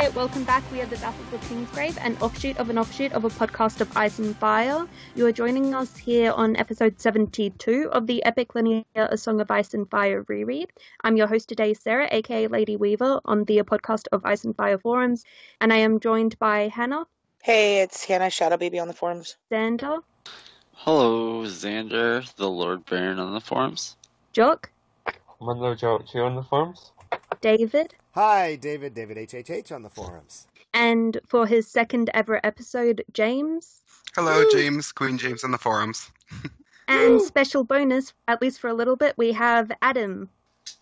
Hi, welcome back. We are the Battles of Kingsgrave, an offshoot of a podcast of Ice and Fire. You are joining us here on episode 72 of the epic linear A Song of Ice and Fire reread. I'm your host today, Sarah, aka Lady Weaver, on the podcast of Ice and Fire forums, and I am joined by Hannah. Hey, it's Hannah, Shadow Baby on the forums. Xander. Hello, Xander, the Lord Baron on the forums. Jock. Munlo Jock here on the forums. David. Hi, David HHH on the forums. And for his second ever episode, James. Hello, James, Queen James on the forums. And special bonus, at least for a little bit, we have Adam.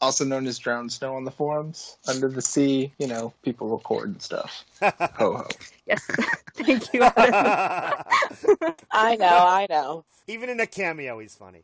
Also known as Drowned Snow on the forums. Under the sea, people record and stuff. Ho ho. Yes, thank you, Adam. I know. Even in a cameo, he's funny.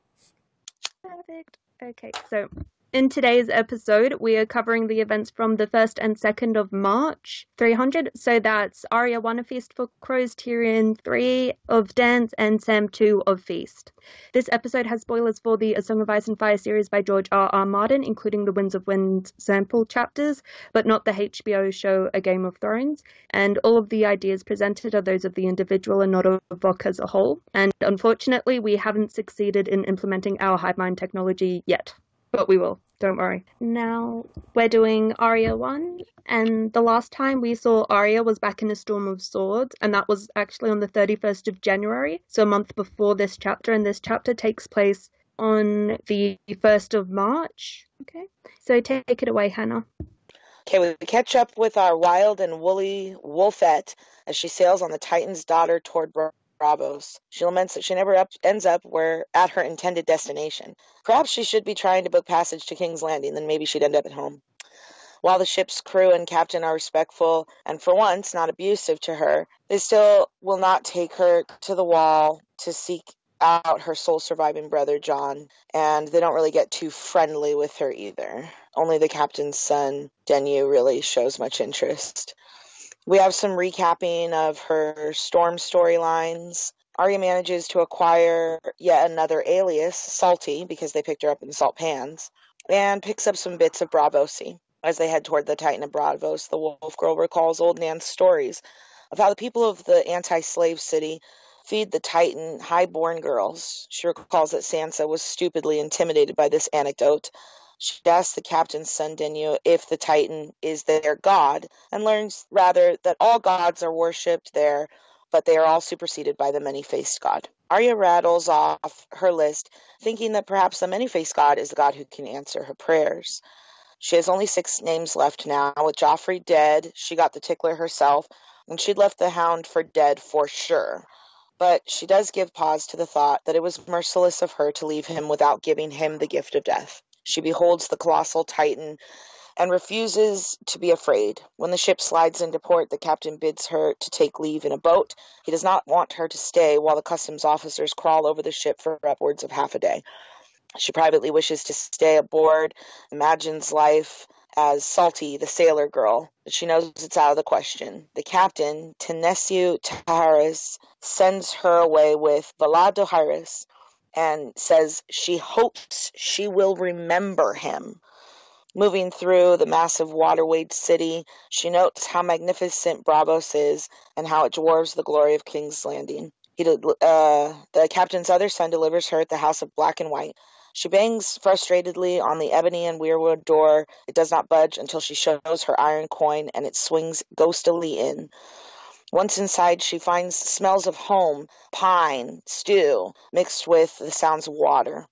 Perfect. Okay, so in today's episode, we are covering the events from the 1st and 2nd of March 300. So that's Arya 1 of Feast for Crows, Tyrion 3 of Dance, and Sam 2 of Feast. This episode has spoilers for the A Song of Ice and Fire series by George R.R. Martin, including the Winds of Wind sample chapters, but not the HBO show A Game of Thrones. And all of the ideas presented are those of the individual and not of VOC as a whole. And unfortunately, we haven't succeeded in implementing our hive mind technology yet. But we will, don't worry. Now, we're doing Arya 1, and the last time we saw Arya was back in A Storm of Swords, and that was actually on the 31st of January, so a month before this chapter, and this chapter takes place on the 1st of March. Okay, so take it away, Hannah. Okay, we catch up with our wild and woolly Wolfette as she sails on the Titan's daughter toward Bravos. She laments that she never ends up at her intended destination. Perhaps she should be trying to book passage to King's Landing, then maybe she'd end up at home. While the ship's crew and captain are respectful and for once not abusive to her, they still will not take her to the wall to seek out her sole surviving brother, John, and they don't really get too friendly with her either. Only the captain's son, Denyu, really shows much interest. We have some recapping of her Storm storylines. Arya manages to acquire yet another alias, Salty, because they picked her up in salt pans, and picks up some bits of Bravosi. As they head toward the Titan of Bravos, the Wolf Girl recalls old Nan's stories of how the people of the anti-slave city feed the Titan high-born girls. She recalls that Sansa was stupidly intimidated by this anecdote. She asks the captain's son, Denyu, if the Titan is their god, and learns, rather, that all gods are worshipped there, but they are all superseded by the many-faced god. Arya rattles off her list, thinking that perhaps the many-faced god is the god who can answer her prayers. She has only 6 names left now. With Joffrey dead, she got the tickler herself, and she'd left the hound for dead for sure. But she does give pause to the thought that it was merciless of her to leave him without giving him the gift of death. She beholds the colossal Titan and refuses to be afraid. When the ship slides into port, the captain bids her to take leave in a boat. He does not want her to stay while the customs officers crawl over the ship for upwards of half a day. She privately wishes to stay aboard, imagines life as Salty, the sailor girl, but she knows it's out of the question. The captain, Tenesiu Taharis, sends her away with Valadohiris, and says she hopes she will remember him. Moving through the massive waterwayed city, she notes how magnificent Bravos is and how it dwarfs the glory of King's Landing. The captain's other son delivers her at the House of Black and White. She bangs frustratedly on the ebony and weirwood door. It does not budge until she shows her iron coin, and it swings ghostily in. Once inside, she finds smells of home, pine, stew, mixed with the sounds of water.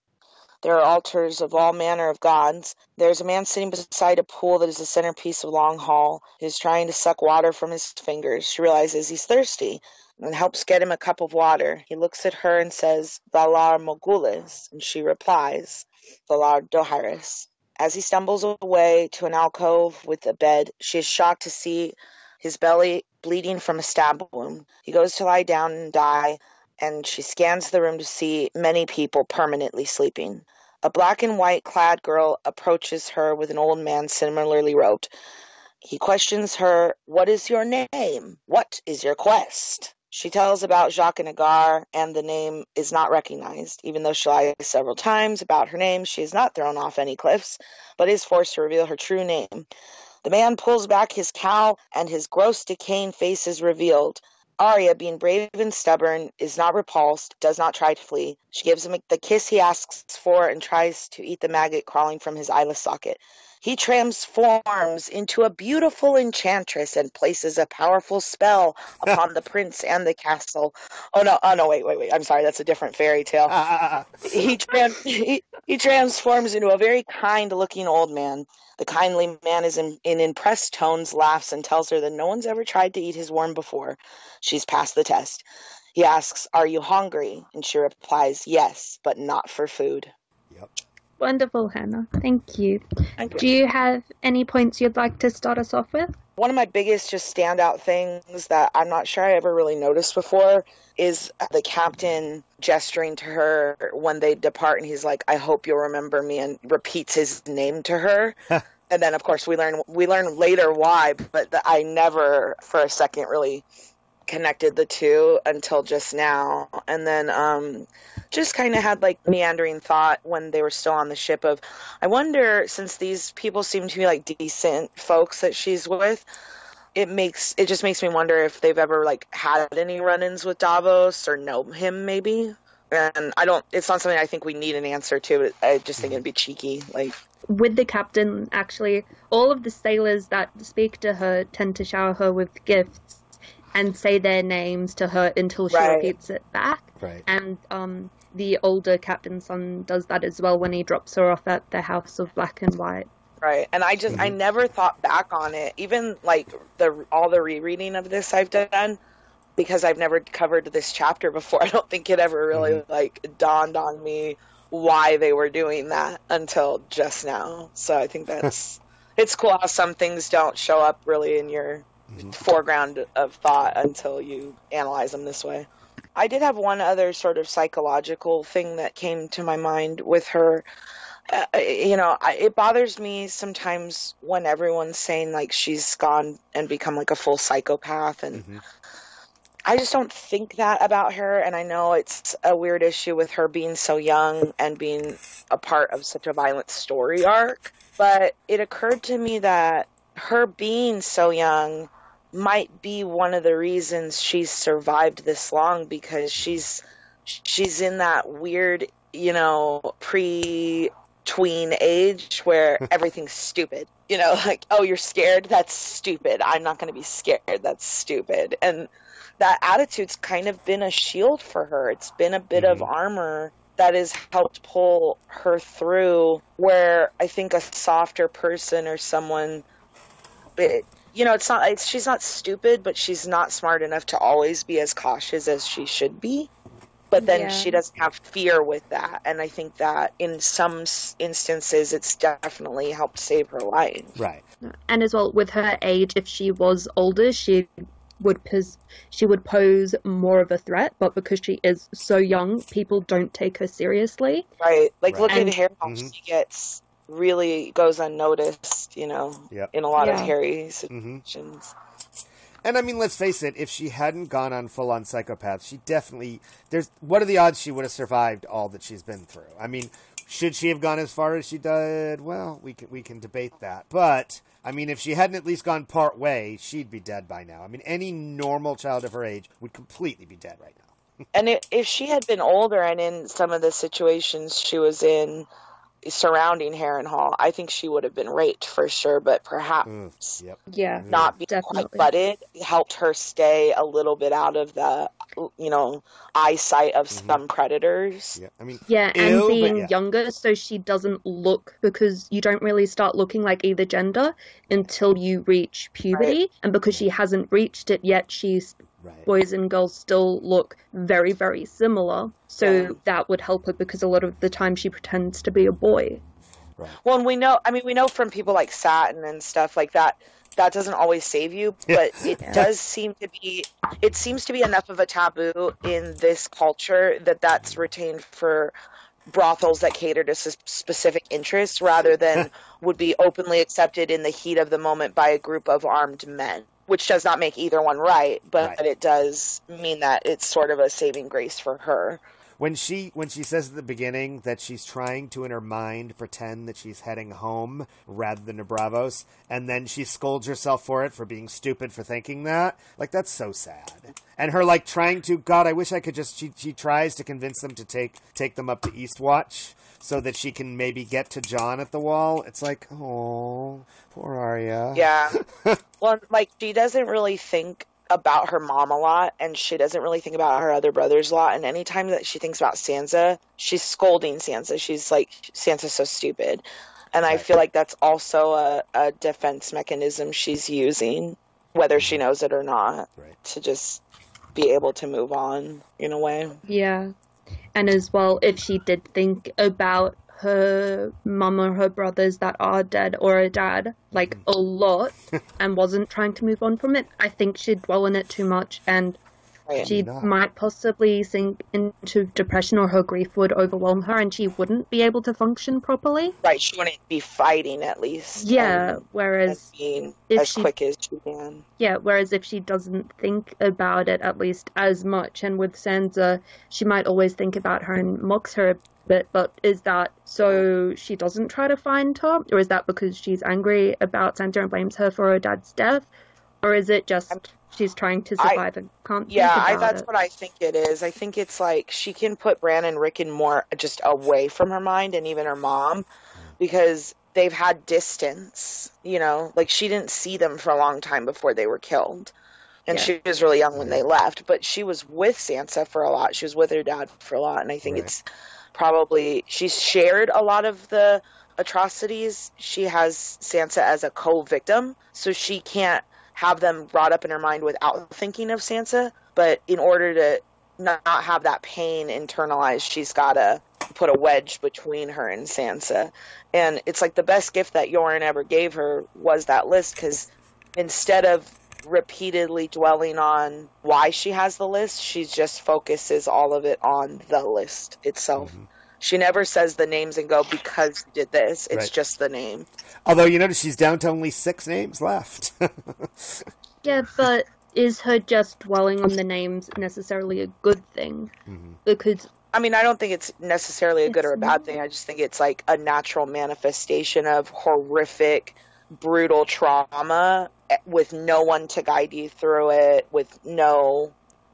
There are altars of all manner of gods. There's a man sitting beside a pool that is the centerpiece of Long Hall. He is trying to suck water from his fingers. She realizes he's thirsty and helps get him a cup of water. He looks at her and says, Valar Mogulis, and she replies, Valar Doharis. As he stumbles away to an alcove with a bed, she is shocked to see his belly bleeding from a stab wound. He goes to lie down and die, and she scans the room to see many people permanently sleeping. A black and white clad girl approaches her with an old man similarly robed. He questions her, "What is your name? What is your quest?" She tells about Jacques and Agar, and the name is not recognized. Even though she lies several times about her name, she is not thrown off any cliffs, but is forced to reveal her true name. The man pulls back his cowl, and his gross, decaying face is revealed. Arya, being brave and stubborn, is not repulsed, does not try to flee. She gives him the kiss he asks for and tries to eat the maggot crawling from his eyelid socket. He transforms into a beautiful enchantress and places a powerful spell upon the prince and the castle. Oh no, wait. I'm sorry, that's a different fairy tale. He transforms into a very kind-looking old man. The kindly man is in impressed tones, laughs, and tells her that no one's ever tried to eat his worm before. She's passed the test. He asks, "Are you hungry?" And she replies, "Yes, but not for food." Yep. Wonderful, Hannah. Thank you. Do you have any points you'd like to start us off with? One of my biggest just standout things that I'm not sure I ever really noticed before is the captain gesturing to her when they depart, and he's like, "I hope you'll remember me," and repeats his name to her. And then, of course, we learn later why, but I never for a second really connected the two until just now. And then just kind of had like meandering thought when they were still on the ship of, I wonder, since these people seem to be like decent folks that she's with, it just makes me wonder if they've ever like had any run-ins with Davos or know him maybe. And it's not something I think we need an answer to. I just think it'd be cheeky. Like, with the captain, actually, all of the sailors that speak to her tend to shower her with gifts and say their names to her until she repeats it back. Right. And the older captain's son does that as well when he drops her off at the House of Black and White. Right. And I never thought back on it. Even like all the rereading of this I've done, because I've never covered this chapter before. I don't think it ever really like dawned on me why they were doing that until just now. So I think that's it's cool how some things don't show up really in your foreground of thought until you analyze them this way. I did have one other sort of psychological thing that came to my mind with her. It bothers me sometimes when everyone's saying like she's gone and become like a full psychopath, and I just don't think that about her. And I know it's a weird issue with her being so young and being a part of such a violent story arc, but it occurred to me that her being so young might be one of the reasons she's survived this long, because she's in that weird, pre-tween age where everything's stupid. Like, oh, you're scared? That's stupid. I'm not going to be scared. That's stupid. And that attitude's kind of been a shield for her. It's been a bit of armor that has helped pull her through, where I think a softer person or someone... she's not stupid, but she's not smart enough to always be as cautious as she should be. But then she doesn't have fear with that. And I think that in some instances, it's definitely helped save her life. Right. And as well, with her age, if she was older, she would pose more of a threat. But because she is so young, people don't take her seriously. Right. Like, look at Harry. She really goes unnoticed, in a lot of Harry situations. And I mean, let's face it, if she hadn't gone on full-on psychopath, she definitely... what are the odds she would have survived all that she's been through? I mean, should she have gone as far as she did? Well, we can debate that. But, I mean, if she hadn't at least gone part way, she'd be dead by now. I mean, any normal child of her age would completely be dead right now. And if she had been older and in some of the situations she was in surrounding Harrenhal, I think she would have been raped for sure, but perhaps not being quite butted helped her stay a little bit out of the eyesight of some predators. I mean, and being younger, so she doesn't look, because you don't really start looking like either gender until you reach puberty, and because she hasn't reached it yet, boys and girls still look very, very similar. So that would help her, because a lot of the time she pretends to be a boy. Right. Well, and we know from people like Satin and stuff like that, that doesn't always save you, but it does seem to be enough of a taboo in this culture that's retained for brothels that cater to specific interests rather than would be openly accepted in the heat of the moment by a group of armed men. Which does not make either one right, but it does mean that it's sort of a saving grace for her. when she says at the beginning that she's trying to in her mind pretend that she's heading home rather than to Bravos, and then she scolds herself for it for being stupid for thinking that, like, that's so sad. And her like trying to, God, I wish I could just, she tries to convince them to take them up to Eastwatch so that she can maybe get to Jon at the Wall. It's like, oh, poor Arya. Yeah. Well, like, she doesn't really think about her mom a lot, and she doesn't really think about her other brothers a lot, and anytime that she thinks about Sansa, she's scolding Sansa. She's like, Sansa's so stupid. And I feel like that's also a defense mechanism she's using, whether she knows it or not, to just be able to move on in a way. Yeah. And as well, if she did think about her mum or her brothers that are dead or a dad, like, a lot, and wasn't trying to move on from it, I think she'd dwell in it too much, and she might possibly sink into depression, or her grief would overwhelm her and she wouldn't be able to function properly. Right, she wouldn't be fighting, at least. Yeah, whereas being as quick as she can. Yeah, whereas if she doesn't think about it at least as much, and with Sansa, she might always think about her and mocks her a bit, but is that so she doesn't try to find her? Or is that because she's angry about Sansa and blames her for her dad's death? Or is it just she's trying to survive and can't think about that's it? what I think it is. I think it's like she can put Bran and Rickon more just away from her mind, and even her mom, because they've had distance, you know? Like, she didn't see them for a long time before they were killed. And she was really young when they left, but she was with Sansa for a lot. She was with her dad for a lot, and I think it's probably, she's shared a lot of the atrocities. She has Sansa as a co-victim, so she can't have them brought up in her mind without thinking of Sansa. But in order to not have that pain internalized, she's got to put a wedge between her and Sansa. And it's like the best gift that Yoren ever gave her was that list, because instead of repeatedly dwelling on why she has the list, she just focuses all of it on the list itself. She never says the names and go, because you did this. It's just the name. Although, you notice she's down to only 6 names left. Yeah, but is her just dwelling on the names necessarily a good thing? Because, I mean, I don't think it's necessarily a good or a bad thing. I just think it's like a natural manifestation of horrific, brutal trauma with no one to guide you through it,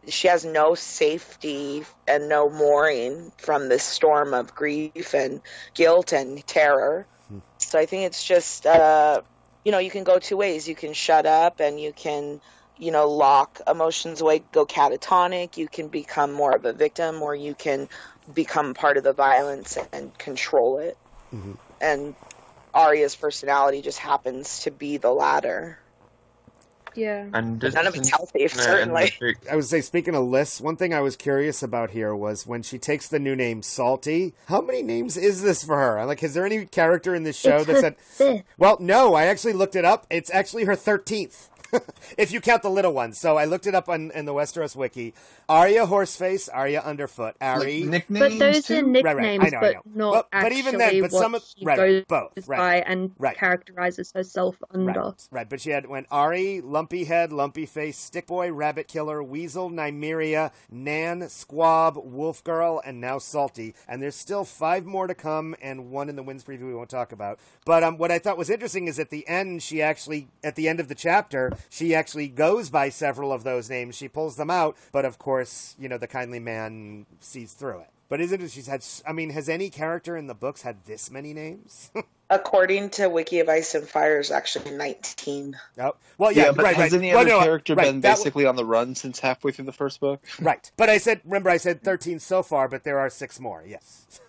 she has no safety and no mooring from this storm of grief and guilt and terror. So I think it's just, you can go two ways. You can shut up and you can, lock emotions away, go catatonic. You can become more of a victim, or you can become part of the violence and control it. And Arya's personality just happens to be the latter. Yeah. And none of it's healthy, certainly. I would say, speaking of lists, one thing I was curious about here was when she takes the new name Salty, how many names is this for her? Like, is there any character in this show that said... Well, no, I actually looked it up. It's actually her 13th. If you count the little ones. So I looked it up in the Westeros wiki. Arya Horseface, Arya Underfoot, Ari. Like nicknames, but those are nicknames, I know. not but actually even then, but what some of, she goes by and right. characterizes herself under. Right, but she went Ari, Lumpy Head, Lumpy Face, Stick Boy, Rabbit Killer, Weasel, Nymeria, Nan, Squab, Wolf Girl, and now Salty. And there's still 5 more to come, and one in the Winds preview we won't talk about. But what I thought was interesting is at the end, at the end of the chapter, she actually goes by several of those names. She pulls them out, but of course, the kindly man sees through it. But isn't it, has any character in the books had this many names? According to Wiki of Ice and Fire, is actually 19. Oh, well, yeah, but has any other character been basically on the run since halfway through the first book? Right. But I said 13 so far, but there are 6 more, yes.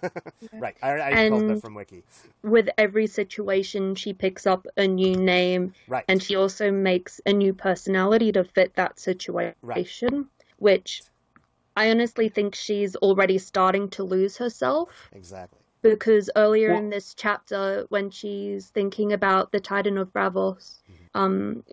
Right. I pulled that from Wiki. With every situation, she picks up a new name, and she also makes a new personality to fit that situation, which I honestly think she's already starting to lose herself. Exactly. Because earlier in this chapter, when she's thinking about the Titan of Bravos,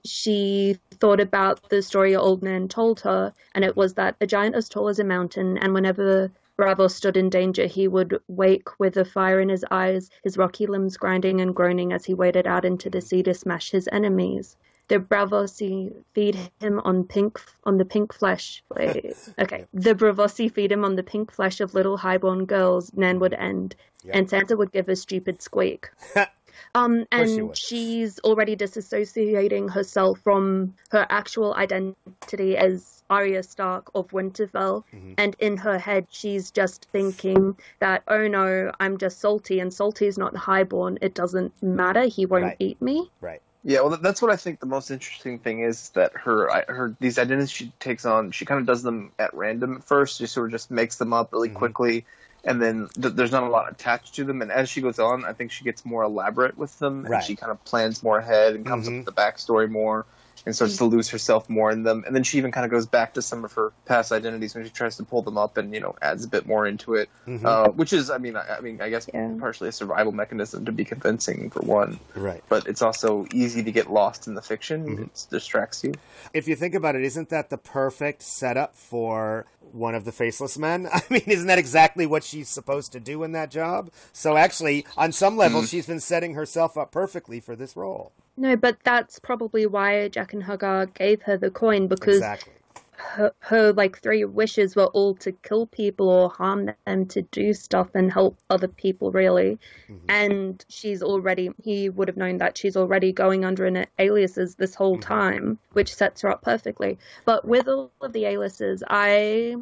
she thought about the story an old man told her, and it was that a giant as tall as a mountain, and whenever Bravos stood in danger, he would wake with a fire in his eyes, his rocky limbs grinding and groaning as he waded out into the sea to smash his enemies. The Bravossi feed him on the pink flesh. Wait, okay. The Bravossi feed him on the pink flesh of little highborn girls. Nan would end, and Sansa would give a stupid squeak. And she's already disassociating herself from her actual identity as Arya Stark of Winterfell. And in her head, she's just thinking that, oh no, I'm just salty, and salty is not highborn. It doesn't matter. He won't eat me. Right. Yeah, well, that's what I think the most interesting thing is, that her these identities she takes on, she kind of does them at random at first. She sort of just makes them up really quickly. And then there's not a lot attached to them. And as she goes on, I think she gets more elaborate with them. And she kind of plans more ahead and comes up with the backstory more and starts to lose herself more in them. And then she even kind of goes back to some of her past identities when she tries to pull them up and, adds a bit more into it. Which is, I guess partially a survival mechanism to be convincing, for one. Right. But it's also easy to get lost in the fiction. It distracts you. If you think about it, isn't that the perfect setup for one of the Faceless Men? I mean, isn't that exactly what she's supposed to do in that job? So actually, on some level, she's been setting herself up perfectly for this role. No, but that's probably why Jack and Hagar gave her the coin, because her like 3 wishes were all to kill people or harm them, to do stuff and help other people, really. And he would have known that she's already going under an aliases this whole time, which sets her up perfectly. But with all of the aliases, I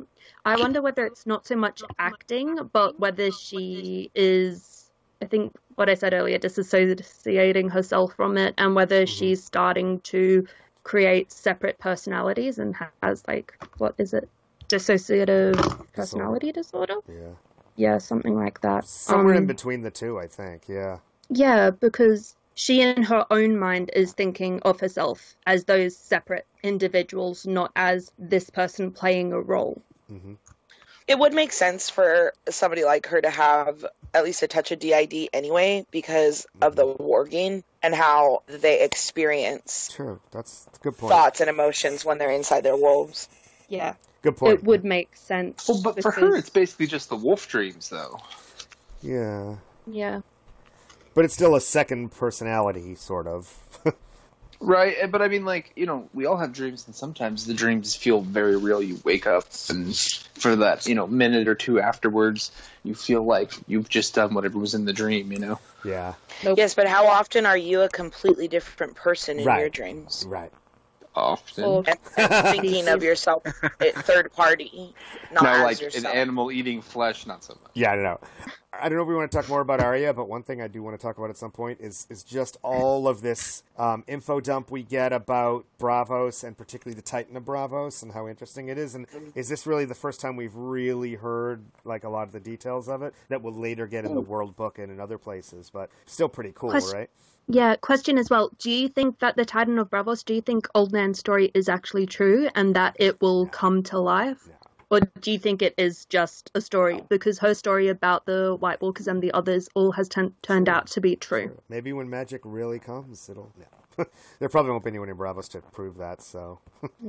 wonder whether it's not so much acting, but whether she is, I think what I said earlier, disassociating herself from it, and whether she's starting to create separate personalities and has, like, what is it? Dissociative personality disorder? Yeah, something like that. Somewhere in between the two, I think, Yeah, because she in her own mind is thinking of herself as those separate individuals, not as this person playing a role. It would make sense for somebody like her to have at least a touch of DID anyway, because of the wargame and how they experience that's a good point. Thoughts and emotions when they're inside their wolves. Yeah. Good point. It would make sense. Well, but for her, it's basically just the wolf dreams, though. Yeah. Yeah. But it's still a second personality, sort of. Right, but I mean, like, we all have dreams, and sometimes the dreams feel very real. You wake up, and for that, minute or two afterwards, you feel like you've just done whatever was in the dream, Yeah. Yes, but how often are you a completely different person in your dreams? Right. Often. And thinking of yourself third party, not as like yourself. an animal eating flesh, not so much. Yeah, I don't know. I don't know if we want to talk more about Arya, but one thing I do want to talk about at some point is just all of this info dump we get about Bravos, and particularly the Titan of Bravos, and how interesting it is. And is this really the first time we've really heard like a lot of the details of it that we'll later get in the World Book and in other places? But still pretty cool, right? Yeah, question as well. Do you think that the Titan of Bravos, do you think Old Nan's story is actually true and that it will come to life? Or do you think it is just a story? Because her story about the White Walkers and the others all has turned out to be true. Maybe when magic really comes, it'll... There probably won't be anyone in Bravos to prove that, so...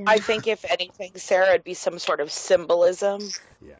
I think if anything, Sarah, it'd be some sort of symbolism.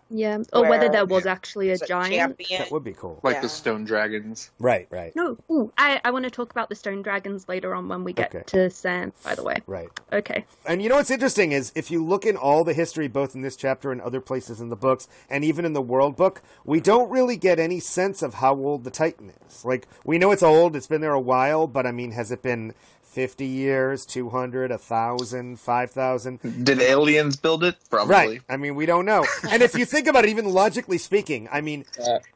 Yeah, or whether there was actually a giant. That would be cool. Like the stone dragons. Right. No, I want to talk about the stone dragons later on when we get to Sam, by the way. Right. Okay. And you know what's interesting is, if you look in all the history, both in this chapter and other places in the books, and even in the World Book, we don't really get any sense of how old the Titan is. Like, we know it's old, it's been there a while, but I mean, has it been 50 years, 200, 1,000, 5,000? Did aliens build it? Probably. Right. I mean, we don't know. And if you think about it, even logically speaking, I mean...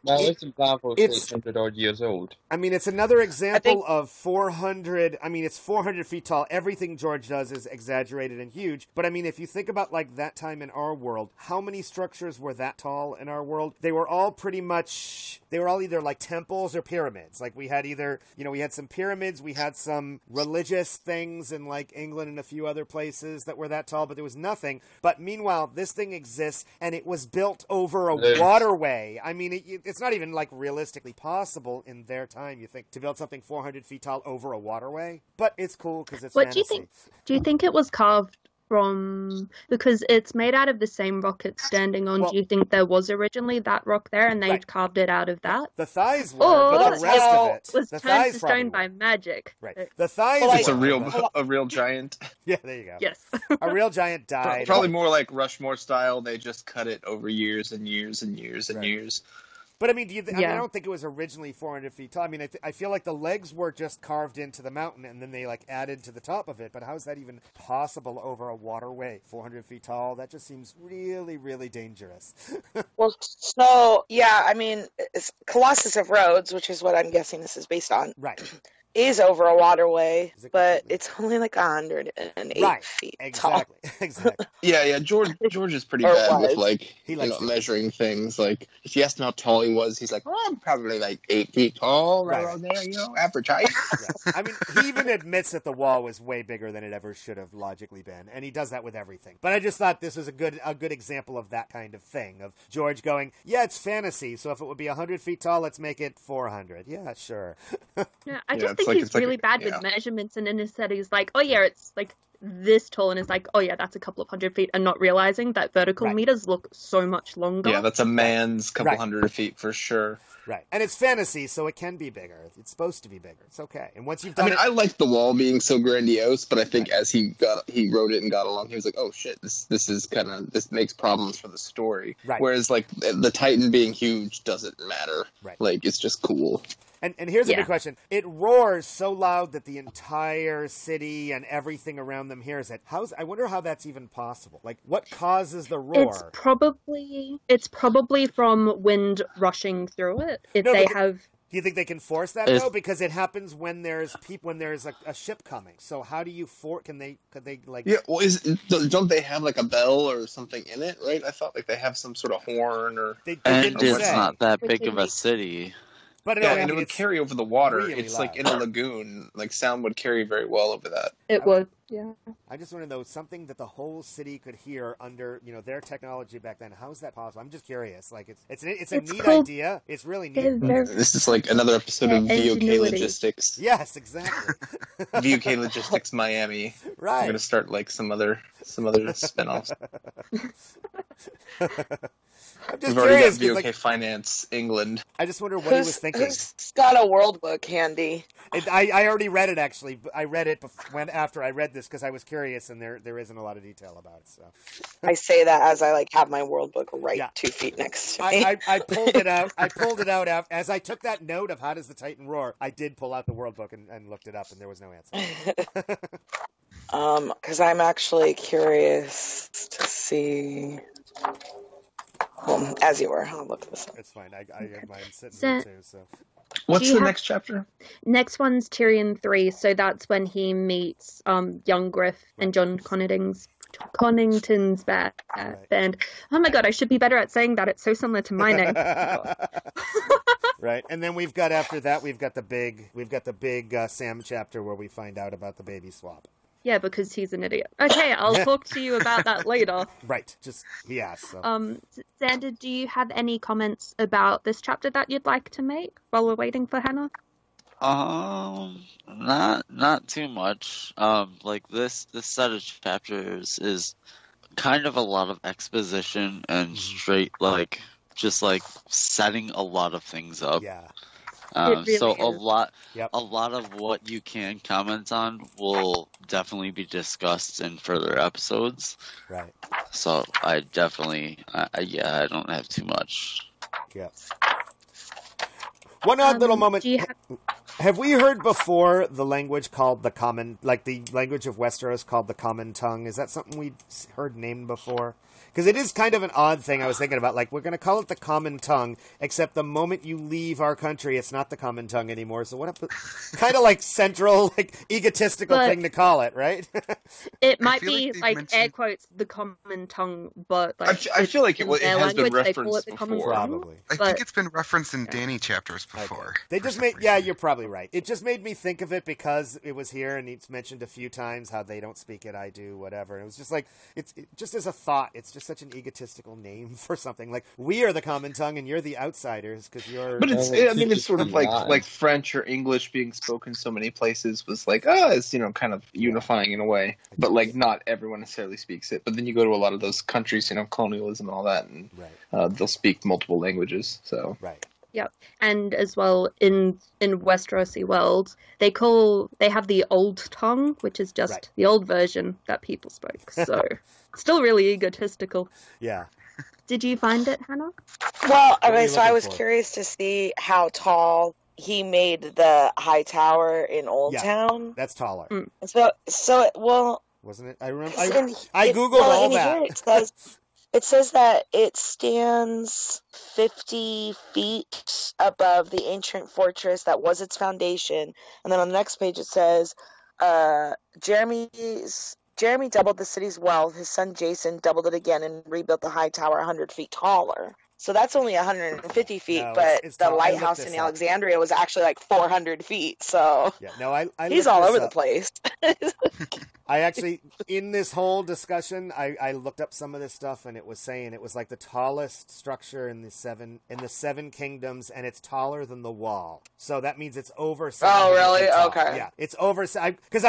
isn't Bravos 800 odd years old? I mean, it's another example of 400... I mean, it's 400 feet tall. Everything George does is exaggerated and huge. But I mean, if you think about, like, that time in our world, how many structures were that tall in our world? They were all pretty much... They were all either, like, temples or pyramids. Like, we had either... we had some pyramids, we had some religious things in, like, England and a few other places that were that tall, but there was nothing. But meanwhile, this thing exists, and it was built over a waterway. I mean, it's not even, like, realistically possible in their time, you think, to build something 400 feet tall over a waterway. But it's cool because it's fantasy. Do you think it was carved from, because it's made out of the same rock it's standing on. Well, do you think there was originally that rock there and they right. carved it out of that? The thighs were, Or but the rest of it, was the turned thighs to probably stone by were. magic. Right. The thighs Well, It's were, a real giant. Yeah, there you go. Yes. A real giant died. Probably more like Rushmore style. They just cut it over years and years and years and years. But I mean, I Yeah. don't think it was originally 400 feet tall. I mean, I feel like the legs were just carved into the mountain and then they like added to the top of it. But how is that even possible over a waterway 400 feet tall? That just seems really, really dangerous. Well, so, yeah, I mean, it's Colossus of Rhodes, which is what I'm guessing this is based on, Right. is over a waterway, Is it but completely- it's only like 108 Right. feet Exactly. Exactly. Yeah. George is pretty Or bad was. with like He likes to- measuring things. Like if you asked him how tall he was, he's like, "Oh, I'm probably like 8 feet tall, right around there, average height." Yeah. I mean, he even admits that the wall was way bigger than it ever should have logically been, and he does that with everything. But I just thought this was a good example of that kind of thing, of George going, yeah, it's fantasy, so if it would be 100 feet tall, let's make it 400. Yeah, sure. Yeah, I Yeah, just it's think like- he's it's like really a- bad with measurements, and in his head he's like, oh yeah, it's like this tall, and it's like, oh yeah, that's a couple of 100 feet, and not realizing that vertical Right. meters look so much longer. Yeah, that's a man's couple Right. hundred feet for sure. Right. And it's fantasy, so it can be bigger. It's supposed to be bigger. It's okay. And once you've done I mean, it... I like the wall being so grandiose, but I think as he wrote it and got along, he was like, "Oh shit, this makes problems for the story." Right. Whereas like the Titan being huge doesn't matter. Right. Like it's just cool. And here's a Yeah. big question. It roars so loud that the entire city and everything around them hears it. I wonder how that's even possible. Like, what causes the roar? It's probably from wind rushing through it. If No, they but- have Do you think they can force that, If- though? Because it happens when there's a ship coming. So how do you could they like... Yeah. Well, don't they have like a bell or something in it? Right. I thought like they have some sort of horn or. They And didn't it's say. not that Which big would of a make- city. But Yeah, I and mean, it would it's carry over the water. really It's like loud. in a lagoon. Like sound would carry very well over that. it would, yeah. I just want to know something that the whole city could hear under, their technology back then. How is that possible? I'm just curious. Like, it's a It's neat called- idea. It's really They're neat. very- This is like another episode of VOK Ingenuity. Logistics. Yes, exactly. VOK Logistics Miami. I'm Right. gonna start like some other spinoffs. I'm just We've already got curious. 'Cause, VOK like, Finance England. I just wonder what he was thinking. Who's got a world book handy? I already read it, actually. I read it after I read this because I was curious, and there isn't a lot of detail about it. So I say that as I have my world book right Yeah. 2 feet next to me. I pulled it out. I pulled it out as I took that note of how does the Titan roar. I did pull out the world book and looked it up, and there was no answer. Because I'm actually curious to see. Well, as you were, I'll look this up. It's fine. I have mine sitting So- here too. So What's you the have- next chapter? Next one's Tyrion 3, so that's when he meets young Griff and John Connington's band. Oh my god, I should be better at saying that. It's so similar to my name. right, and then we've got the big Sam chapter where we find out about the baby swap. Yeah, because he's an idiot. Okay, I'll talk to you about that later. Right, just he asked. So. Xander, do you have any comments about this chapter that you'd like to make while we're waiting for Hannah? Not too much. Like this set of chapters is kind of a lot of exposition and straight just setting a lot of things up. Yeah. It really So is. a lot of what you can comment on will definitely be discussed in further episodes. Right. So I definitely, I don't have too much. Yeah. One odd little moment. Do you Have we heard before the language called the common, like the language of Westeros called the common tongue? Is that something we'd heard named before? Because it is kind of an odd thing I was thinking about. Like, we're going to call it the common tongue, except the moment you leave our country, it's not the common tongue anymore. So what a kind of central, egotistical But- thing to call it, right? It might feel like be they've air mentioned- quotes the common tongue, but I feel like it in their has been language, they call referenced it the common before. tongue. Probably. I But- think it's been referenced in Danny chapters before. They for just some made, reason. yeah, you're probably right. It just made me think of it because it was here and it's mentioned a few times how they don't speak it, I do, whatever. And it was just it's just as a thought, it It's just such an egotistical name for something. Like, we are the common tongue and you're the outsiders because you're... But it's sort of like Right. French or English being spoken so many places was like, it's, kind of unifying in a way. But, like, not everyone necessarily speaks it. But then you go to a lot of those countries, colonialism and all that, and they'll speak multiple languages, so... Right. Yep. And as well, in Westerosi world, they have the old tongue, which is just the old version that people spoke. So, still really egotistical. Yeah. Did you find it, Hannah? Well, What are okay, you so I looking was for? curious to see how tall he made the high tower in Old Town. That's taller. Well, Wasn't it? I remember. 'cause I Googled all in that. here it says that it stands 50 feet above the ancient fortress that was its foundation. And then on the next page it says, Jeremy doubled the city's wealth. His son Jason doubled it again and rebuilt the high tower 100 feet taller. So that's only 150 feet, No, but it's the tall. I lighthouse looked in this up. Alexandria was actually like 400 feet. So Yeah, no, I he's looked all this over the up. place. I actually, in this whole discussion, I looked up some of this stuff, and it was saying it was like the tallest structure in the seven kingdoms, and it's taller than the wall. So that means it's over 700 really? feet tall. Okay. Yeah, it's over. Because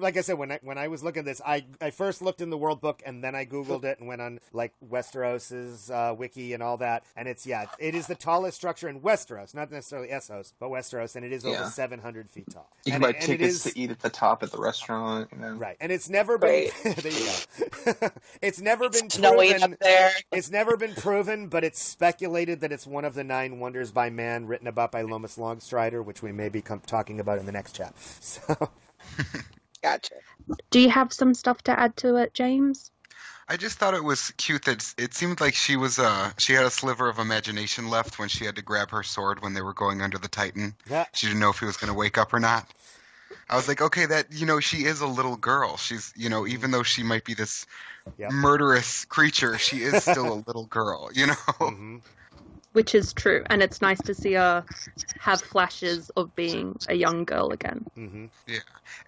like I said, when I was looking at this, I first looked in the World Book, and then I Googled it and went on like Westeros's wiki and all that, and it is the tallest structure in Westeros, not necessarily Essos, but Westeros, and it is over 700 feet tall. You can buy tickets to eat at the top at the restaurant, Right, and it's never been. There you go. It's never been Snowy proven. up there. It's never been proven, but it's speculated that it's one of the 9 wonders by man, written about by Lomas Longstrider, which we may be talking about in the next chat. So, Gotcha. Do you have some stuff to add to it, James? I just thought it was cute that it seemed like she had a sliver of imagination left when she had to grab her sword when they were going under the Titan. Yeah. She didn't know if he was going to wake up or not. I was like, okay, that, she is a little girl. She's, even though she might be this murderous creature, she is still a little girl, Mm-hmm. Which is true, and it's nice to see her have flashes of being a young girl again. Mm-hmm. Yeah.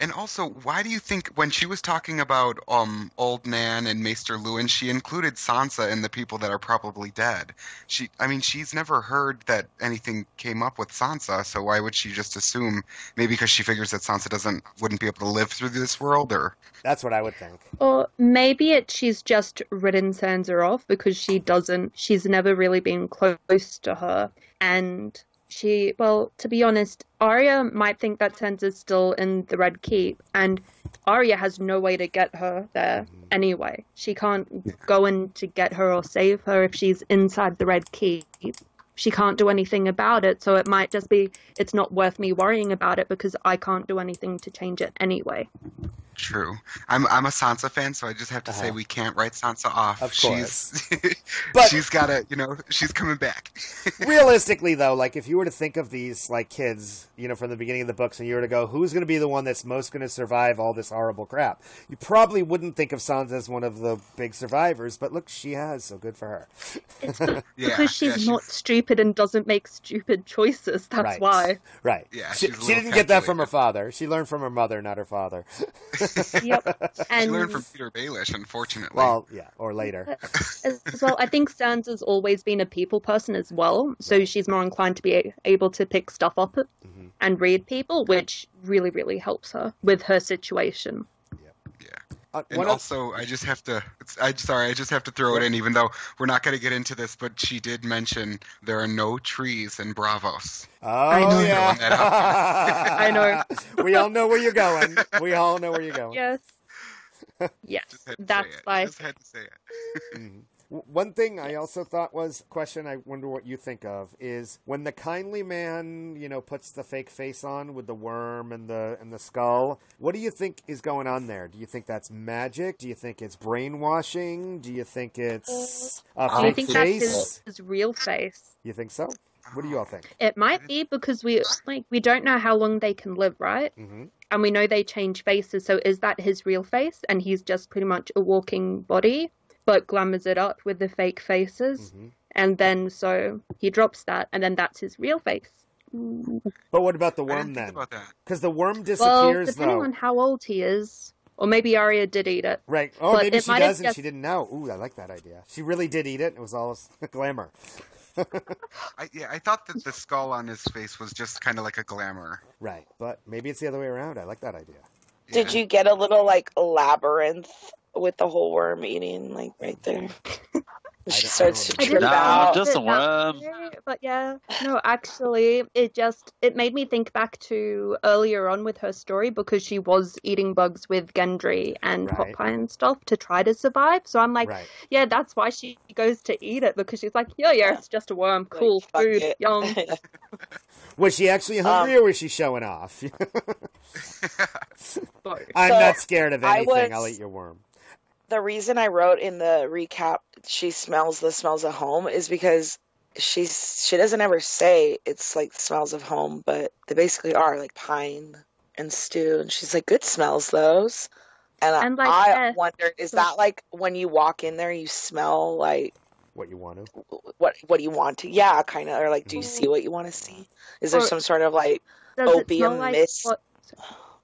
And also, why do you think when she was talking about Old Nan and Maester Luwin, she included Sansa in the people that are probably dead? She's never heard that anything came up with Sansa, so why would she just assume, maybe because she figures that Sansa wouldn't be able to live through this world, or... That's what I would think. Or maybe she's just written Sansa off because she's never really been close to her. And to be honest, Arya might think that Sansa's still in the Red Keep, and Arya has no way to get her there anyway. She can't go in to get her or save her if she's inside the Red Keep. She can't do anything about it, so it might just be, it's not worth me worrying about it because I can't do anything to change it anyway. True. I'm a Sansa fan, so I just have to say we can't write Sansa off. Of course. But she's got to, she's coming back. Realistically, though, like, if you were to think of these, like, kids, from the beginning of the books, and you were to go, who's going to be the one that's most going to survive all this horrible crap? You probably wouldn't think of Sansa as one of the big survivors, but look, she has, so good for her. It's because she's not stupid and doesn't make stupid choices. That's why. Right. Yeah, she didn't get that from her father. She learned from her mother, not her father. Yep. And she learned from Peter Baelish, unfortunately. Well, yeah, or later. As well, I think Sansa's always been a people person as well, so she's more inclined to be able to pick stuff up and read people, which really, really helps her with her situation. And also, I just have to throw it in, even though we're not going to get into this, but she did mention there are no trees in Bravos. Oh, I know. yeah. I know. We all know where you're going. Yes. Yes, that's why. Just had to say it. One thing I also thought was, question I wonder what you think of, is when the kindly man, puts the fake face on with the worm and the skull, what do you think is going on there? Do you think that's magic? Do you think it's brainwashing? Do you think it's a fake face? That's his real face. You think so? What do you all think? It might be because we don't know how long they can live, right? Mm-hmm. And we know they change faces, so is that his real face? And he's just pretty much a walking body, but glamours it up with the fake faces. Mm-hmm. And then so he drops that, and then that's his real face. But what about the worm then? Think about that. Because the worm disappears, depending on how old he is, Or maybe Arya did eat it. Right. Oh, But maybe it she might have does and she didn't know. Ooh, I like that idea. She really did eat it. It was all glamour. I thought that the skull on his face was just kind of like a glamour. Right. But maybe it's the other way around. I like that idea. Did you get a little like labyrinth with the whole worm eating like right there? She starts to I trip didn't out. just a think that worm. way, but yeah, no, actually, it made me think back to earlier on with her story because she was eating bugs with Gendry and Hot Right. Pie and stuff to try to survive. So I'm like, Right. yeah, that's why she goes to eat it because she's like, yeah, it's just a worm, cool Like, fuck food, it. yum. Was she actually hungry or was she showing off? I'm not scared of anything. I'll eat your worm. The reason I wrote in the recap she smells the smells of home is because she doesn't ever say it's like smells of home, but they basically are like pine and stew, and she's like, good smells those. And like, I wondered, is that like when you walk in there you smell like what you want to? What do you want to? Yeah, kind of, or like, do you see what you want to see? Is there some sort of like Does it opium smell like mist?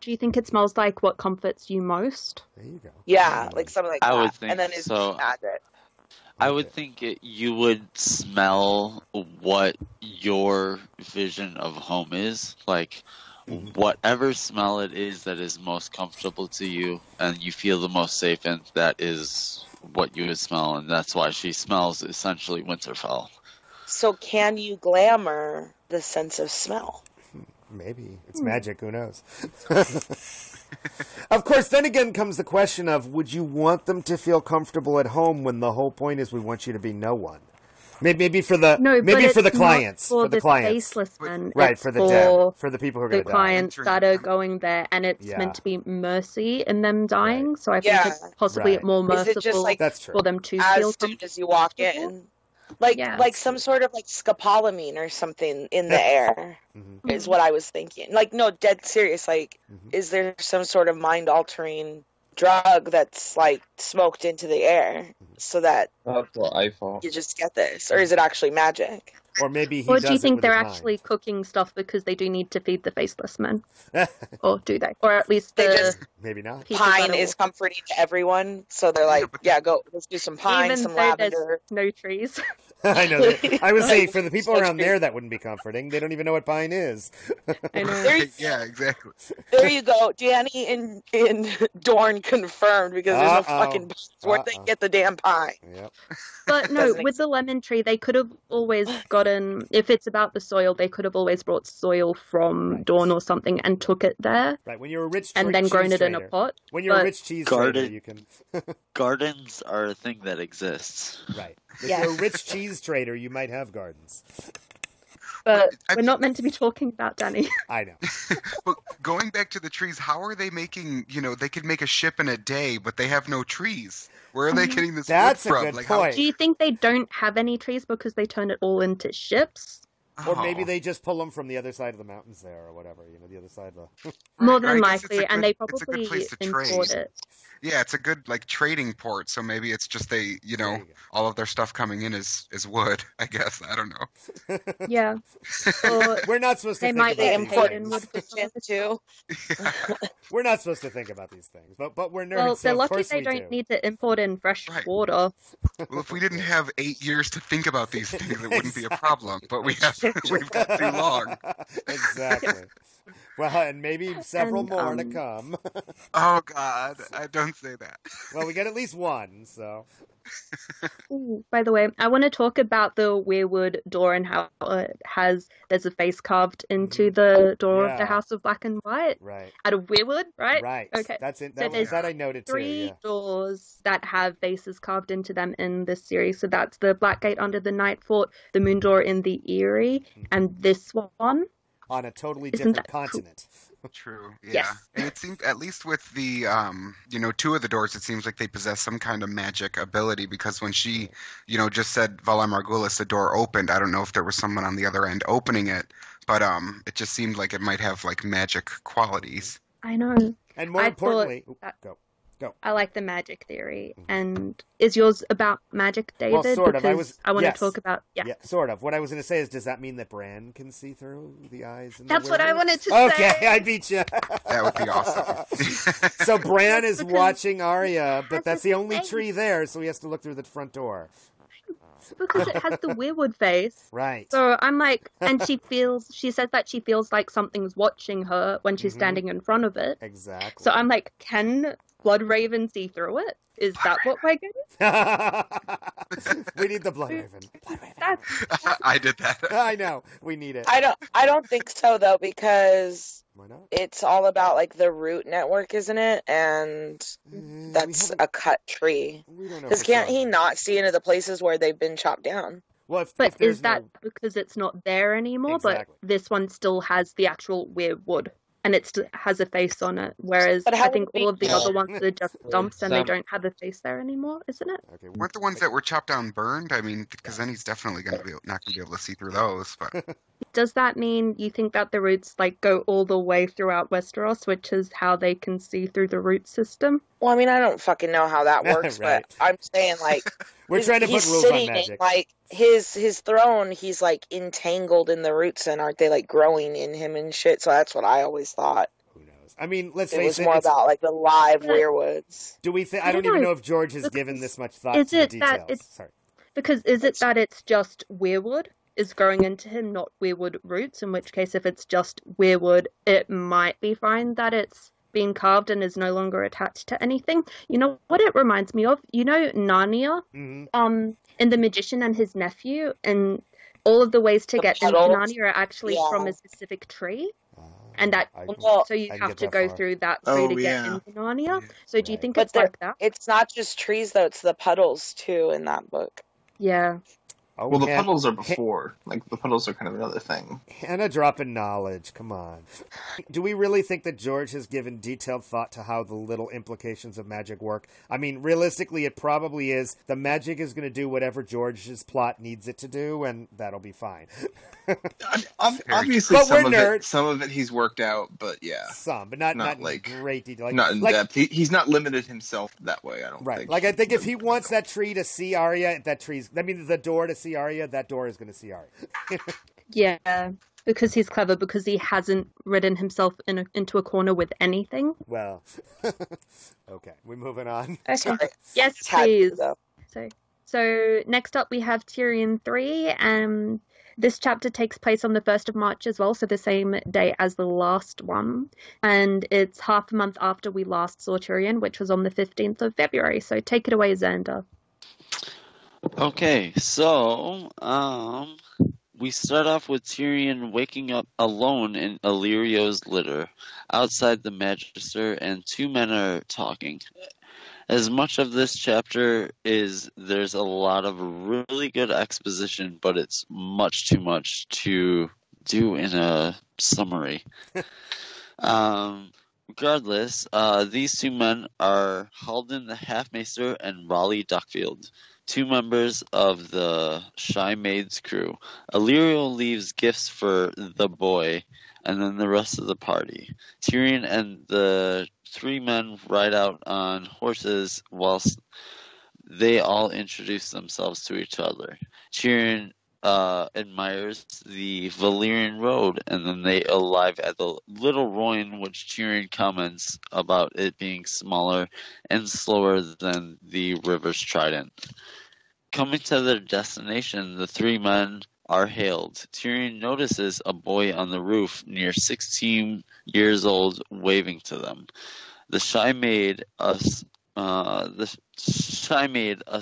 do you think it smells like what comforts you most? There you go. Yeah, like something like I that. would think and then it's so. magic. I would think you would smell what your vision of home is. Like, whatever smell it is that is most comfortable to you and you feel the most safe in, that is what you would smell. And that's why she smells essentially Winterfell. So can you glamour the sense of smell? Maybe. It's magic. Who knows? Of course, then again comes the question of, would you want them to feel comfortable at home when the whole point is we want you to be no one? Maybe for the for the clients, for the clients, faceless men, right? it's For the dead, for the people who are going the to die. clients that are going there, and it's meant to be mercy in them dying. So I think it's possibly more merciful just like, that's true. for them to as feel soon as you walk in, like some sort of like scopolamine or something in the air is what I was thinking. Like, no, dead serious. Like, is there some sort of mind altering drug that's like smoked into the air so that That's what I thought. you just get this, or is it actually magic? Or maybe he Or does do you it think with they're his actually cooking stuff because they do need to feed the faceless men? Or do they? Or at least They the just maybe not. pine is comforting to everyone, so they're like, yeah, go, let's do some pine, even some though lavender. there's no trees. I know. I would say for the people around there, that wouldn't be comforting. They don't even know what pine is. I know. Yeah, exactly. There you go, Danny in Dorne confirmed, because there's no fucking where they get the damn pine. Yep. But no, with the lemon tree, they could have always gotten, if it's about the soil, they could have always brought soil from Dawn or something and took it there. Right. When you're a rich and then cheese grown it in a trader. pot. When you're a rich cheese trader, you can. Gardens are a thing that exists. Right. If you're a rich cheese trader, you might have gardens. But we're not meant to be talking about Danny. I know. But going back to the trees, how are they making, they could make a ship in a day, but they have no trees. Where are they getting this wood from? That's a good point. Do you think they don't have any trees because they turn it all into ships? Or maybe they just pull them from the other side of the mountains there, or whatever. The other side of the. More than I guess it's likely, a and good- they it's a probably good place to import trade. it. Yeah, it's a good trading port, so maybe it's just all of their stuff coming in is wood, I guess. I don't know. Yeah. Or We're not supposed to they think might about import these in things. wood for some of it. Too. We're not supposed to think about these things, but we're nerds. Well, so they're of lucky course they we don't do. need to import in fresh Right. water. Well, if we didn't have 8 years to think about these things, it wouldn't be a problem. But we've got too long. Exactly. Well, and maybe several And, more to come. Oh God, I don't say that. Well, we got at least one, so. Ooh, by the way, I want to talk about the weirwood door and how there's a face carved into the door of the Yeah. House of Black and White. Right. Out of weirwood, right? Right. Okay. That's it. So there's That I noted too. 3 Yeah. doors that have faces carved into them in this series. So that's the Black Gate under the Night Fort, the Moon Door in the Eyrie, and this one. On a totally Isn't different that cool? continent. True. Yeah. Yes. And it seems, at least with the, 2 of the doors, it seems like they possess some kind of magic ability, because when she, just said Valar Morghulis, the door opened, I don't know if there was someone on the other end opening it, but it just seemed like it might have magic qualities. I know. And more I importantly, thought that- go. Go. I like the magic theory. And is yours about magic, David? Well, sort of. Because I want yes. to talk about... Yeah, sort of. What I was going to say is, does that mean that Bran can see through the eyes? And That's the what I wanted to say. say. I beat you. That would be awesome. So Bran is watching Arya, but that's the only tree there, so he has to look through the front door. Because it has the weirwood face. Right. So I'm like, and she says that she feels like something's watching her when she's standing in front of it. Exactly. So I'm like, can Bloodraven see through it? Is that what we're getting? We need the Bloodraven. I did that. I know. We need it. I don't think so though, because why not? It's all about like the root network, isn't it? And that's a cut tree. Because can't he not see into the places where they've been chopped down? Well, but is that because it's not there anymore? Exactly. But this one still has the actual weirwood. And it still has a face on it, whereas I think all of the other ones are just dumps and they don't have a face there anymore, isn't it? Okay, weren't the ones that were chopped down burned? I mean, because then he's definitely not going to be able to see through those. But does that mean you think that the roots like go all the way throughout Westeros, which is how they can see through the root system? Well, I mean, I don't fucking know how that works, right. But I'm saying like we're trying to put rules on magic. In, like his throne, he's like entangled in the roots, and aren't they like growing in him and shit? So that's what I always thought. Who knows? I mean, let's face it. It was more about like the live weirwoods. Do we think? I don't even know if George has given this much thought to the details. Sorry. Because is it that it's just weirwood is growing into him, not weirwood roots? In which case, if it's just weirwood, it might be fine that it's being carved and is no longer attached to anything. You know what it reminds me of? You know Narnia? Mm-hmm. In The Magician and His Nephew, and all of the ways to get into Narnia are actually from a specific tree. And that so you have to go through that tree to get into Narnia. So do you think it's like that? It's not just trees though, it's the puddles too in that book. Yeah. Oh, well, the puddles are before. Like, the puddles are kind of another thing. Hannah dropping knowledge. Come on. Do we really think that George has given detailed thought to how the little implications of magic work? I mean, realistically, it probably is. The magic is going to do whatever George's plot needs it to do, and that'll be fine. Obviously, some of it he's worked out, but yeah. Some, but not like great detail. Not in depth. He's not limited himself that way, I don't think. Right. Like, I think if he wants that tree to see Arya, the door to see Arya, that door is going to see Arya. Yeah, because he's clever, because he hasn't ridden himself into a corner with anything. Well, okay, we're moving on. Okay. Sorry. Yes, please. So next up we have Tyrion 3, and this chapter takes place on the 1st of March as well, so the same day as the last one. And it's half a month after we last saw Tyrion, which was on the 15th of February. So take it away, Xander. Okay, so we start off with Tyrion waking up alone in Illyrio's litter. Outside the Magister and two men are talking. As much of this chapter is, there's a lot of really good exposition, but it's much too much to do in a summary. Regardless, these two men are Halden the Half-Maester and Raleigh Duckfield, two members of the Shy Maid's crew. Illyrio leaves gifts for the boy, and then the rest of the party. Tyrion and the three men ride out on horses whilst they all introduce themselves to each other. Tyrion admires the Valyrian road, and then they arrive at the Little Royan, which Tyrion comments about it being smaller and slower than the river's Trident. Coming to their destination, the three men are hailed. Tyrion notices a boy on the roof near 16 years old waving to them. The Shy Maid, a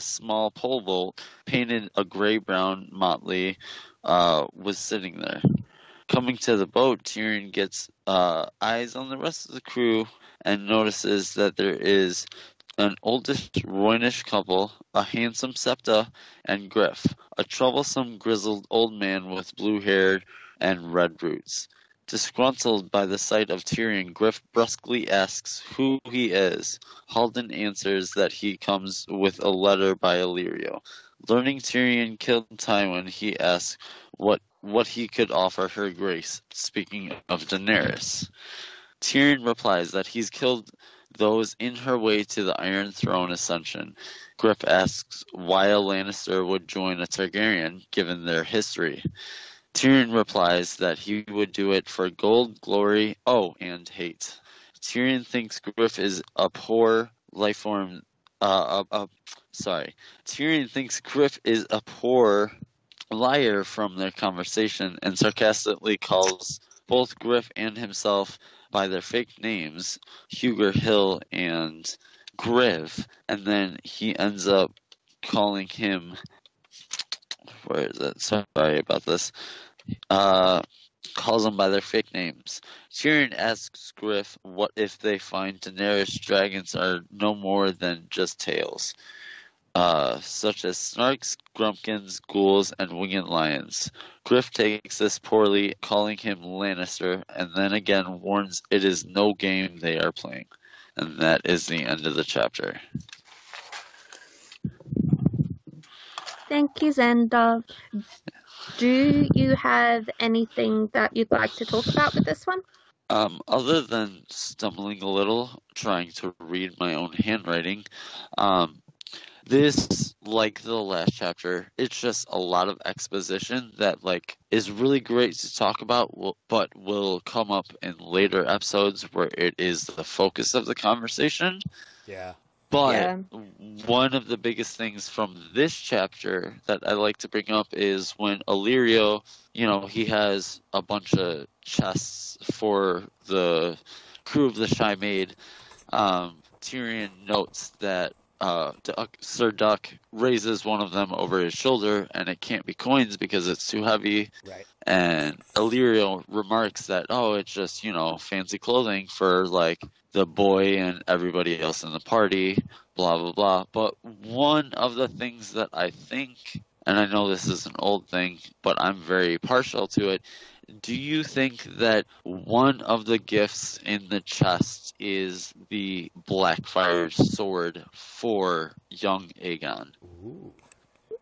small pole vault painted a gray-brown motley, was sitting there. Coming to the boat, Tyrion gets eyes on the rest of the crew and notices that there is an oldish Roynish couple, a handsome Septa, and Griff, a troublesome grizzled old man with blue hair and red roots. Disgruntled by the sight of Tyrion, Griff brusquely asks who he is. Halden answers that he comes with a letter by Illyrio. Learning Tyrion killed Tywin, he asks what he could offer her grace, speaking of Daenerys. Tyrion replies that he's killed those in her way to the Iron Throne ascension. Griff asks why a Lannister would join a Targaryen, given their history. Tyrion replies that he would do it for gold, glory, and hate. Tyrion thinks Griff is a poor life form. Tyrion thinks Griff is a poor liar from their conversation and sarcastically calls both Griff and himself by their fake names, Huger Hill and Griff, and then he ends up calling him. Where is it? Sorry about this. Calls them by their fake names. Tyrion asks Griff what if they find Daenerys dragons are no more than just tales, such as snarks, grumpkins, ghouls, and winged lions. Griff takes this poorly, calling him Lannister, and then again warns it is no game they are playing. And that is the end of the chapter. Thank you, Xander. Do you have anything that you'd like to talk about with this one? Other than stumbling a little, trying to read my own handwriting, this, like the last chapter, it's just a lot of exposition that, like, is really great to talk about, but will come up in later episodes where it is the focus of the conversation. Yeah. But one of the biggest things from this chapter that I like to bring up is when Illyrio, he has a bunch of chests for the crew of the Shy Maid. Tyrion notes that Sir Duck raises one of them over his shoulder, and it can't be coins because it's too heavy. Right. And Illyrio remarks that, it's just, fancy clothing for, like, the boy and everybody else in the party, blah, blah, blah. But one of the things that I think, and I know this is an old thing, but I'm very partial to it, do you think that one of the gifts in the chest is the Blackfire sword for young Aegon?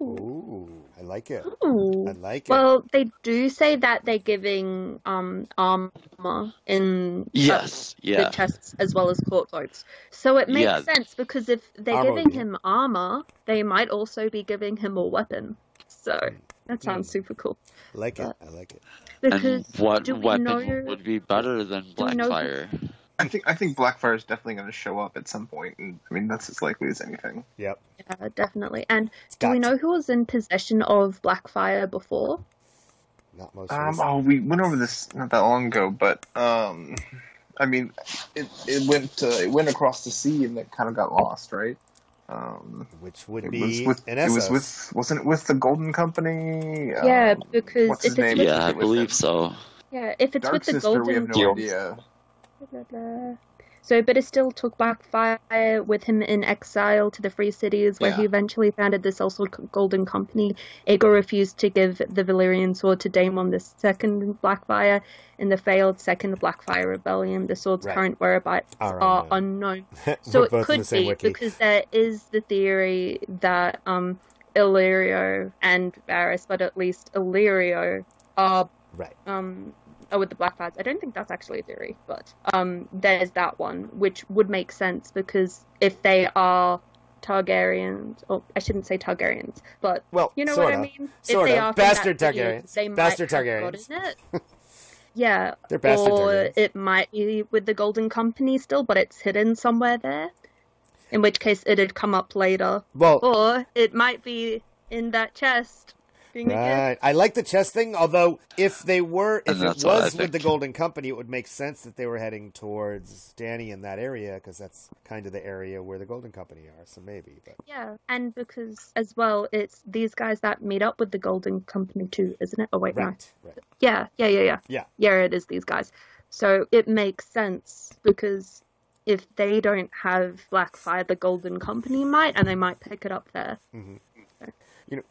Ooh, I like it. Ooh. I like it. Well, they do say that they're giving armor in the chests as well as court cloaks. So it makes sense because if they're giving him armor, they might also be giving him a weapon. So that sounds super cool. I like it. I like it. And what weapon would be better than Blackfire? I think Blackfire is definitely going to show up at some point, and I mean that's as likely as anything. Yep. Yeah, definitely. And do we know who was in possession of Blackfire before? Not most recent. We went over this not that long ago, but I mean, it went across the sea and it kind of got lost, right? Which would be wasn't it with the Golden Company? Yeah, because what's his name? Yeah, I believe so. Yeah, if it's Dark with the Sister, Golden we have no idea. Blah, blah. So, but it still took Blackfire with him in exile to the Free Cities, where he eventually founded this also Golden Company. Aegon refused to give the Valyrian sword to Daemon the second Blackfire in the failed Second Blackfire Rebellion. The sword's current whereabouts are unknown. So it could be wiki. Because there is the theory that Illyrio and Varys, but at least Illyrio, are with the Blackfires. I don't think that's actually a theory, but there's that one, which would make sense because if they are Targaryens, or I shouldn't say Targaryens, but you know what I mean? If they are bastard Targaryens. They bastard might Targaryens. have gotten it. Yeah, they're bastard or Targaryens. it might be with the Golden Company still, but it's hidden somewhere there. In which case, it'd come up later. Well, or it might be in that chest. Right. I like the chest thing, although if it was with the Golden Company, it would make sense that they were heading towards Dany in that area, because that's kind of the area where the Golden Company are, so maybe. But. Yeah, and because, as well, it's these guys that meet up with the Golden Company too, isn't it? Oh, wait, no. Right. Yeah, it is these guys. So it makes sense, because if they don't have Blackfire, the Golden Company might, and they might pick it up there. Mm-hmm.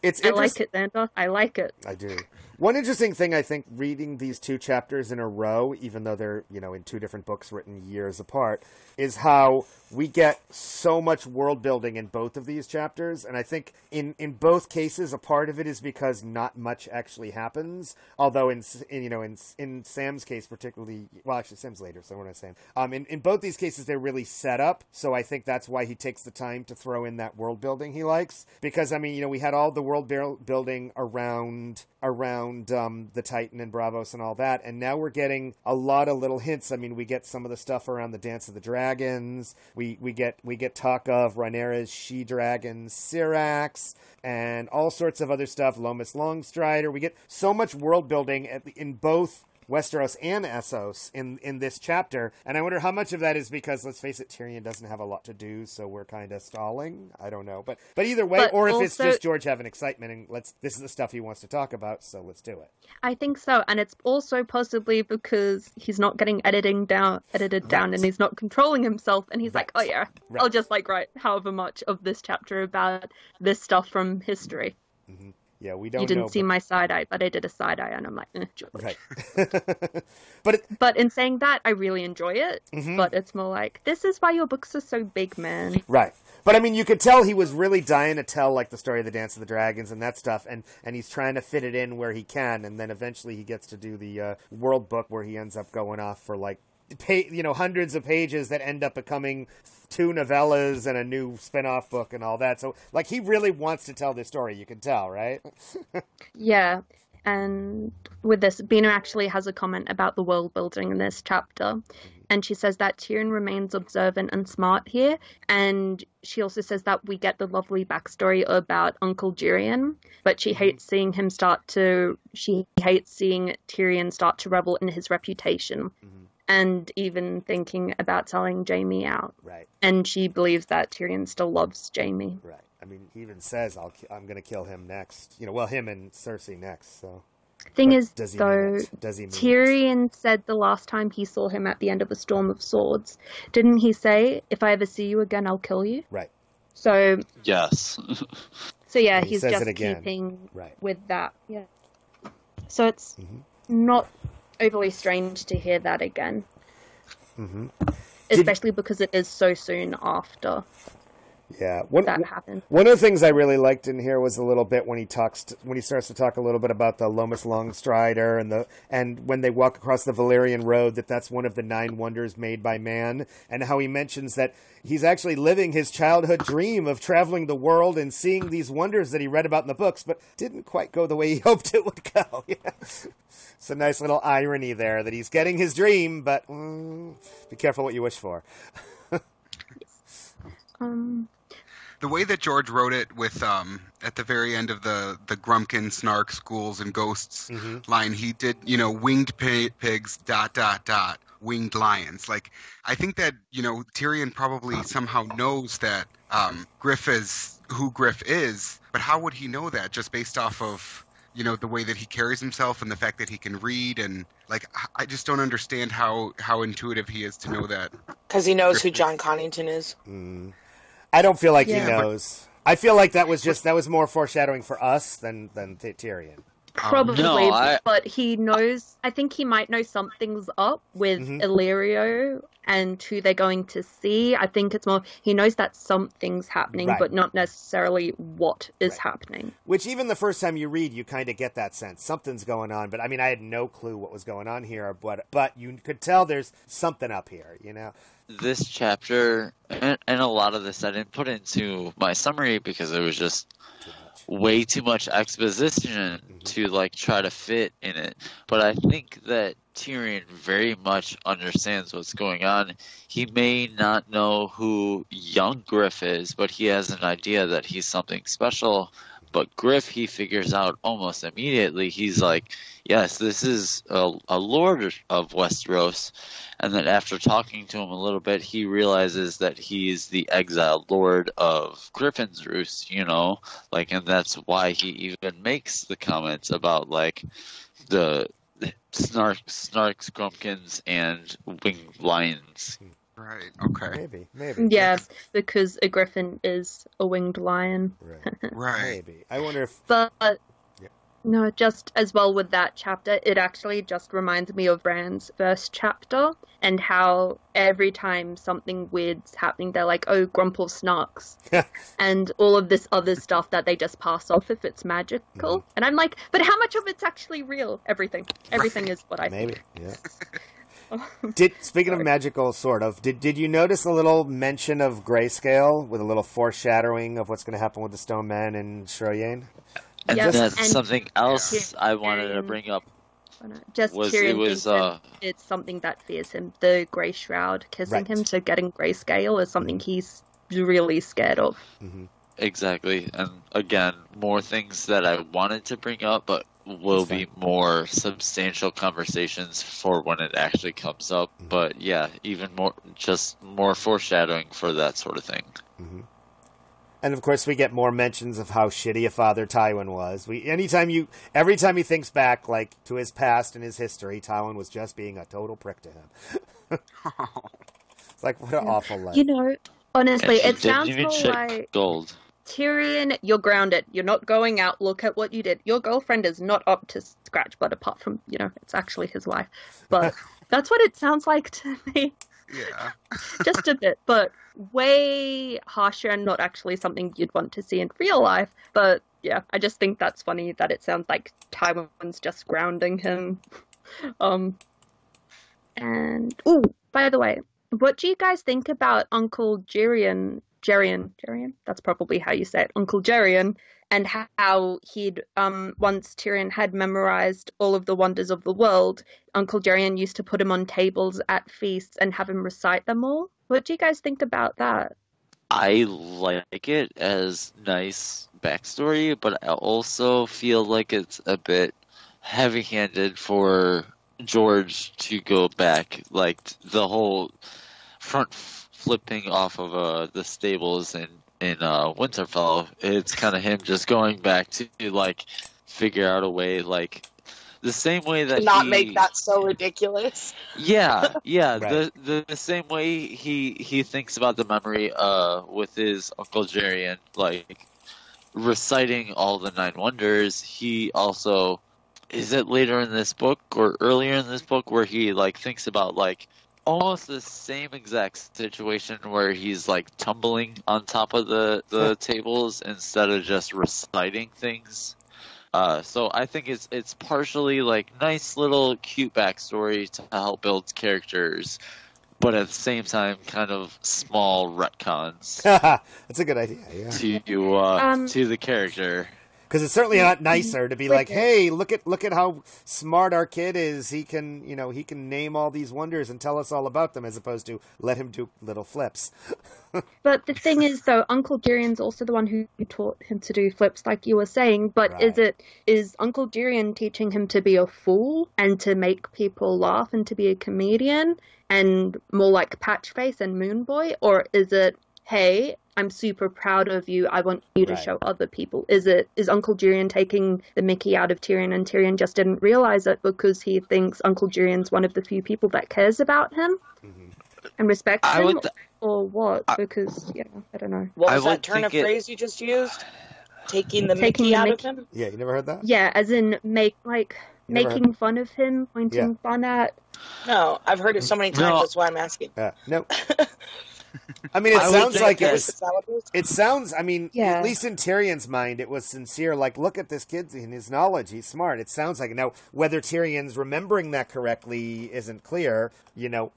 It's I like it, Xander. I like it. I do. One interesting thing, I think, reading these two chapters in a row, even though they're, in two different books written years apart, is how we get so much world building in both of these chapters. And I think in both cases, a part of it is because not much actually happens. Although in Sam's case, particularly, well, actually Sam's later, so we're not saying. In both these cases, they're really set up. So I think that's why he takes the time to throw in that world building he likes. Because, we had all the world building around the Titan and Bravos and all that, and now we're getting a lot of little hints. We get some of the stuff around the Dance of the Dragons. We get talk of Rhaenyra's she-dragon Syrax, and all sorts of other stuff. Lomas Longstrider. We get so much world building in both Westeros and Essos in this chapter, and I wonder how much of that is because, let's face it, Tyrion doesn't have a lot to do, so we're kind of stalling. I don't know, but either way, or if it's just George having excitement and this is the stuff he wants to talk about, so let's do it. I think so, and it's also possibly because he's not getting edited down, and he's not controlling himself, and he's like, oh yeah, I'll just write however much of this chapter about this stuff from history. Mm-hmm. Yeah, we don't. You didn't see my side eye, but I did a side eye, and I'm like, George. Right. But in saying that, I really enjoy it. Mm-hmm. But it's more like, this is why your books are so big, man. Right. But you could tell he was really dying to tell the story of the Dance of the Dragons and that stuff, and he's trying to fit it in where he can, and then eventually he gets to do the world book where he ends up going off for hundreds of pages that end up becoming 2 novellas and a new spin-off book and all that. So, he really wants to tell this story, you can tell, right? Yeah, and with this, Bina actually has a comment about the world building in this chapter, and she says that Tyrion remains observant and smart here, and she also says that we get the lovely backstory about Uncle Tyrion, but she hates seeing Tyrion start to revel in his reputation. Mm-hmm. And even thinking about selling Jaime out. Right. And she believes that Tyrion still loves Jaime. Right. He even says, I'm going to kill him next. Him and Cersei next, so. Thing is, though, Tyrion said the last time he saw him at the end of A Storm of Swords, didn't he say, if I ever see you again, I'll kill you? Right. So. Yes. So yeah, he's just keeping with that. Yeah. So it's not overly strange to hear that again. Mm-hmm. Especially because it is so soon after that happened. One of the things I really liked in here was a little bit when he starts to talk a little bit about the Lomas Longstrider and when they walk across the Valyrian road, that's one of the 9 wonders made by man, and how he mentions that he's actually living his childhood dream of traveling the world and seeing these wonders that he read about in the books, but didn't quite go the way he hoped it would go. Yeah. It's a nice little irony there that he's getting his dream, but be careful what you wish for. The way that George wrote it with at the very end of the Grumpkin, Snark, Schools, and Ghosts line, he did, winged pigs, ... winged lions. I think that, Tyrion probably somehow knows that Griff is who Griff is, but how would he know that just based off of, the way that he carries himself and the fact that he can read, and I just don't understand how intuitive he is to know that. Because he knows who John Connington is. Mm. I don't feel like he knows. I feel like that was more foreshadowing for us than Tyrion. Probably, but he knows. I think he might know something's up with Illyrio and who they're going to see. I think it's more he knows that something's happening, but not necessarily what is happening. Which even the first time you read, you kind of get that sense something's going on. But I had no clue what was going on here. But you could tell there's something up here. This chapter and a lot of this I didn't put into my summary because it was just way too much exposition to try to fit in it. But I think that Tyrion very much understands what's going on. He may not know who young Griff is, but he has an idea that he's something special. But Griff, he figures out almost immediately. He's like, yes, this is a lord of Westeros. And then after talking to him a little bit, he realizes that he's the exiled lord of Griffin's Roost, and that's why he even makes the comments about, the snarks, grumpkins, and winged lions. Right, okay. Maybe. Yes, because a griffin is a winged lion. Right. Maybe. I wonder if... But... No, just as well with that chapter, it actually just reminds me of Rand's first chapter and how every time something weird's happening, they're like, oh, Grumple snarks. And all of this other stuff that they just pass off if it's magical. And I'm like, but how much of it's actually real? Everything. Everything is what I think. Maybe, yeah. Speaking of magical, sort of, did you notice a little mention of grayscale with a little foreshadowing of what's going to happen with the Stone Men and Shroyane? And Yep. that's And something else I wanted to bring up. Just Tyrion thinks that was it's something that fears him. The Grey Shroud kissing him, so getting grayscale is something he's really scared of. exactly, and again, more things that I wanted to bring up, but will be more substantial conversations for when it actually comes up. But yeah, even more, just more foreshadowing for that sort of thing. And of course, we get more mentions of how shitty a father Tywin was. Every time he thinks back, like to his past and his history, Tywin was just being a total prick to him. It's like, what an awful life. You know, honestly, And she it sounds didn't even more check like gold. Tyrion, you're grounded. You're not going out. Look at what you did. Your girlfriend is not up to scratch, but apart from, it's actually his wife. But that's what it sounds like to me. Yeah. Just a bit, but way harsher and not actually something you'd want to see in real life. But yeah, I just think that's funny that it sounds like Tywin's just grounding him. And by the way, what do you guys think about Uncle Jerian? That's probably how you say it, Uncle Jerian, and how he'd once Tyrion had memorized all of the wonders of the world, Uncle Jerian used to put him on tables at feasts and have him recite them all. What do you guys think about that? I like it as nice backstory, but I also feel like it's a bit heavy-handed for George to go back, like the whole front flipping off of the stables in Winterfell. It's kind of him just going back to like figure out a way, like the same way that not make that so ridiculous. Yeah. Right. The same way he thinks about the memory with his Uncle Jerian, like reciting all the nine wonders. He also, is it later in this book or earlier in this book where he like thinks about like almost the same exact situation where he's like tumbling on top of the tables instead of just reciting things. So I think it's partially like nice little cute backstory to help build characters, but at the same time kind of small retcons That's a good idea, yeah. to the character. Because it's certainly not nicer to be like, hey, look at how smart our kid is. He can name all these wonders and tell us all about them, as opposed to let him do little flips. But the thing is, though, Uncle Jerian's also the one who taught him to do flips, like you were saying. But Right. is Uncle Jerian teaching him to be a fool and to make people laugh and to be a comedian and more like Patchface and Moonboy, or is it, hey, I'm super proud of you, I want you to Right. show other people? Is Uncle Jerian taking the mickey out of Tyrion, and Tyrion just didn't realize it because he thinks Uncle Jerian's one of the few people that cares about him and respects him, or what? Because, I don't know. What I was would that turn of think phrase you just used? Taking the Taking mickey the out mickey. of him? Yeah, you never heard that? Yeah, as in making fun of him, pointing fun at. No, I've heard it so many times, No. that's why I'm asking. No. I mean, it I would sounds think like it that- was. It sounds. I mean, Yeah. at least in Tyrion's mind, it was sincere. Like, look at this kid and his knowledge. He's smart. It sounds like it. Now, whether Tyrion's remembering that correctly isn't clear.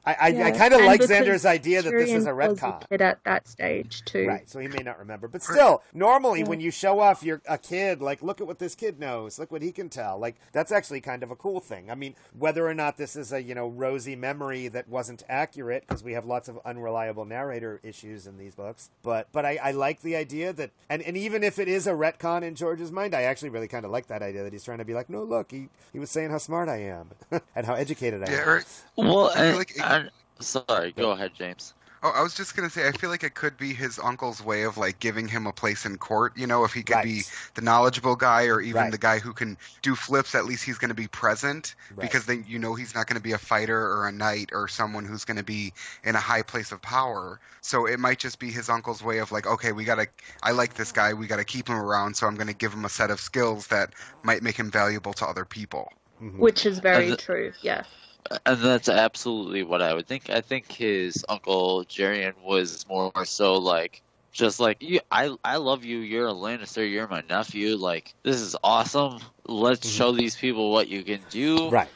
I kind of And like because Xander's idea that this is a Tyrion was retcon. a kid at that stage too. Right, so he may not remember. But still, normally when you show off a kid, like, look at what this kid knows, look what he can tell, like, that's actually kind of a cool thing. I mean, whether or not this is a, rosy memory that wasn't accurate, because we have lots of unreliable narrator issues in these books, but I like the idea that, and even if it is a retcon in George's mind, I actually really kind of like that idea that he's trying to be like, no, look, he was saying how smart I am, and how educated I am. Well, I feel like sorry, go ahead, James. Oh, I was just gonna say, I feel like it could be his uncle's way of like giving him a place in court. You know, if he could be the knowledgeable guy or even the guy who can do flips, at least he's gonna be present because then you know he's not gonna be a fighter or a knight or someone who's gonna be in a high place of power. So it might just be his uncle's way of like, okay, I like this guy, we gotta keep him around, so I'm gonna give him a set of skills that might make him valuable to other people. Which is very true, yeah. And that's absolutely what I would think. I think his uncle Jerian was more so like, just like, I love you, you're a Lannister, you're my nephew, like, this is awesome, let's show these people what you can do. Right.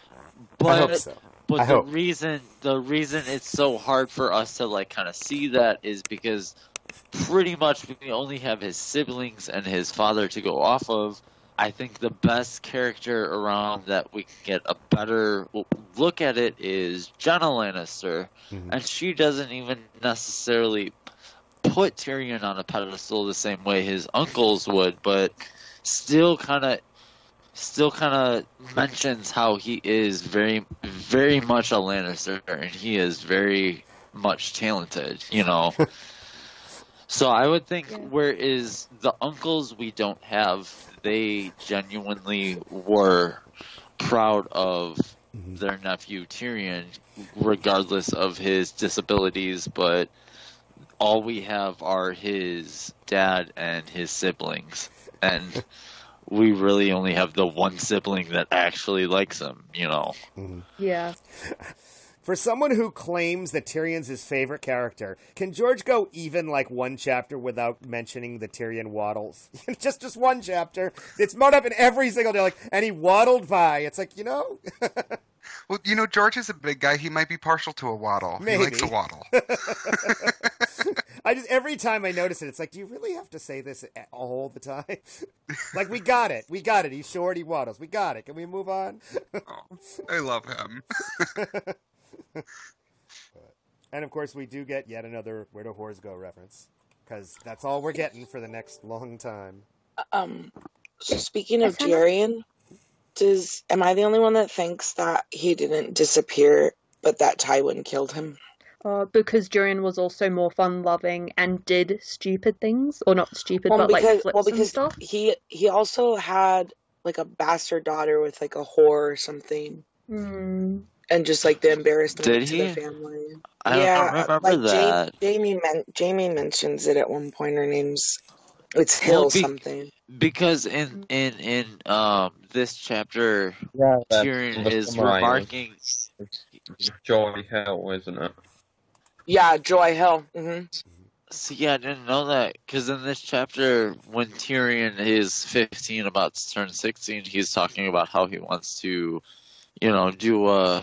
But, I hope so. But the reason it's so hard for us to like kind of see that is because pretty much we only have his siblings and his father to go off of. I think the best character around that we can get a better look at it is Jenna Lannister, and she doesn't even necessarily put Tyrion on a pedestal the same way his uncles would, but still kind of mentions how he is very, very much a Lannister, and he is very much talented, you know. So I would think, whereas the uncles we don't have, they genuinely were proud of their nephew Tyrion, regardless of his disabilities, but all we have are his dad and his siblings. And we really only have the one sibling that actually likes him, you know. Yeah. For someone who claims that Tyrion's his favorite character, can George go even like one chapter without mentioning the Tyrion waddles? just one chapter. It's brought up in every single day, like, and he waddled by. It's like, you know? Well, you know, George is a big guy. He might be partial to a waddle. Maybe. He likes a waddle. Every time I notice it, it's like, do you really have to say this all the time? Like, we got it. He's short, he waddles. We got it. Can we move on? Oh, I love him. And of course, we do get yet another Where Do Whores Go reference, because that's all we're getting for the next long time. So speaking of Jerian, am I the only one that thinks that he didn't disappear, but that Tywin killed him? Because Jerian was also more fun-loving and did stupid things, or not stupid, but like flips and stuff. He also had like a bastard daughter with like a whore or something. And just like the embarrassment to the family. I don't remember that. Jamie mentions it at one point. Her name's Hill something. Because in this chapter, Tyrion is remarking. Joy Hill, isn't it? Yeah, Joy Hill. See, I didn't know that, because in this chapter, when Tyrion is 15, about to turn 16, he's talking about how he wants to, you know, do a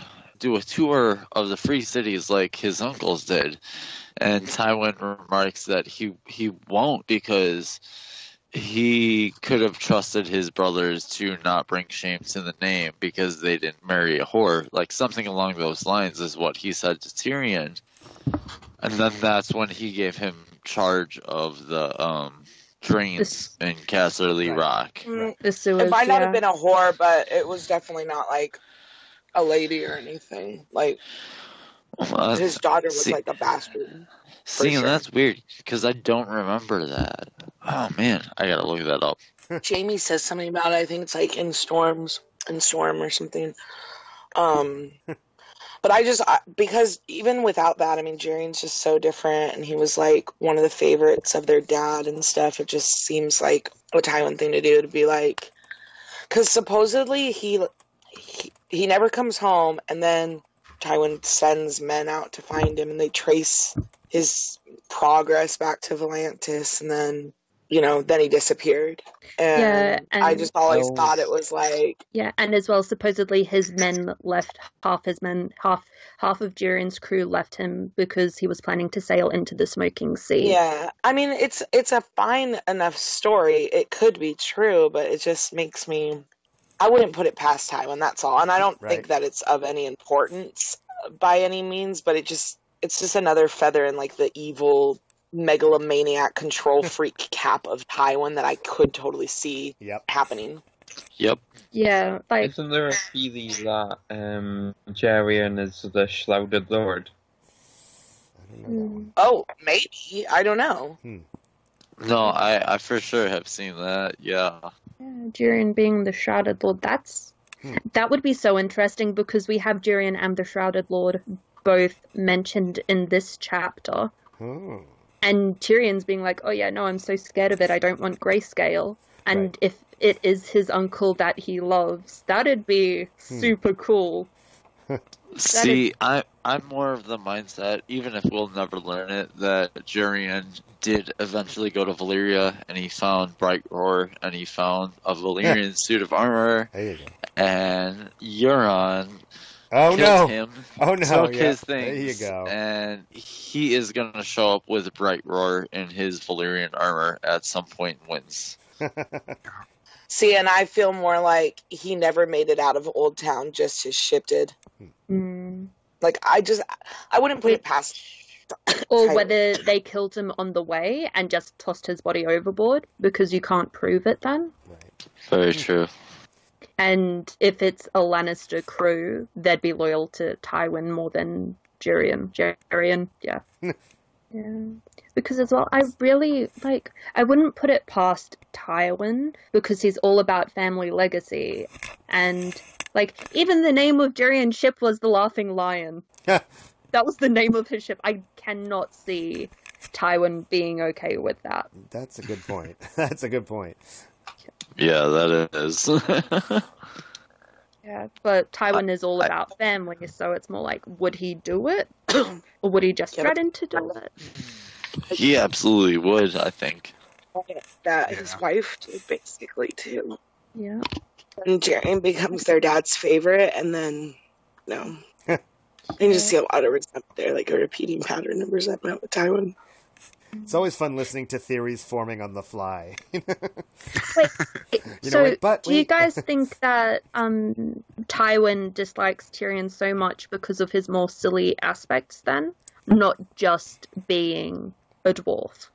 tour of the free cities like his uncles did, and Tywin remarks that he won't, because he could have trusted his brothers to not bring shame to the name because they didn't marry a whore, like something along those lines is what he said to Tyrion. And then that's when he gave him charge of the drains in Casterly Rock. The sewers, it might not have been a whore, but it was definitely not like a lady or anything. Like, his daughter was like a bastard. See, that's weird, because I don't remember that. Oh, man, I gotta look that up. Jamie says something about it. I think it's like in Storm or something. But because even without that, I mean, Jerian's just so different, and he was like one of the favorites of their dad and stuff. It just seems like a Tywin thing to do, to be like, because supposedly he never comes home, and then Tywin sends men out to find him, and they trace his progress back to Volantis, and then, you know, then he disappeared. And I just always thought it was like... Yeah, and as well, supposedly his men left, half of Jerian's crew left him because he was planning to sail into the Smoking Sea. Yeah, I mean, it's a fine enough story. It could be true, but it just makes me... I wouldn't put it past Tywin, that's all. And I don't think that it's of any importance by any means, but it's just another feather in like the evil megalomaniac control freak cap of Tywin that I could totally see happening. Yep. Yeah. Like, isn't there a theory that Jerian is the Shrouded Lord? I don't know that one. Oh, maybe. I don't know. No, I for sure have seen that. Yeah. Yeah, Tyrion being the Shrouded Lord. That would be so interesting because we have Tyrion and the Shrouded Lord both mentioned in this chapter. Oh. And Tyrion's being like, oh yeah, no, I'm so scared of it. I don't want grayscale. And Right. if it is his uncle that he loves, that'd be super cool. See, I'm more of the mindset, even if we'll never learn it, that Tyrion did eventually go to Valyria, and he found Bright Roar, and he found a Valyrian suit of armor, There you go. and Euron Oh, killed no. him, Oh, no. took Yeah. his There you things, go. and he is going to show up with Bright Roar in his Valyrian armor at some point and wins. See, and I feel more like he never made it out of Old Town, just his ship did. Like, I wouldn't put it past. Or Tyrion. whether they killed him on the way and just tossed his body overboard because you can't prove it then. Right. Very true. And if it's a Lannister crew, they'd be loyal to Tywin more than Tyrion. Yeah. Yeah. Because as well, I really, I wouldn't put it past Tywin because he's all about family legacy. And, even the name of Tyrion's ship was the Laughing Lion. That was the name of his ship. I cannot see Tywin being okay with that. That's a good point. That's a good point. Yeah, that is. Yeah, but Tywin is all about family, so it's more like, would he do it? Or would he just threaten to do it? He absolutely would, I think. That his wife did, basically, too. Yeah. And Tyrion becomes their dad's favorite, and then, no. You just see a lot of resentment there, like a repeating pattern of resentment with Tywin. It's always fun listening to theories forming on the fly. Wait, do you guys think that Tywin dislikes Tyrion so much because of his more silly aspects then? Not just being a dwarf?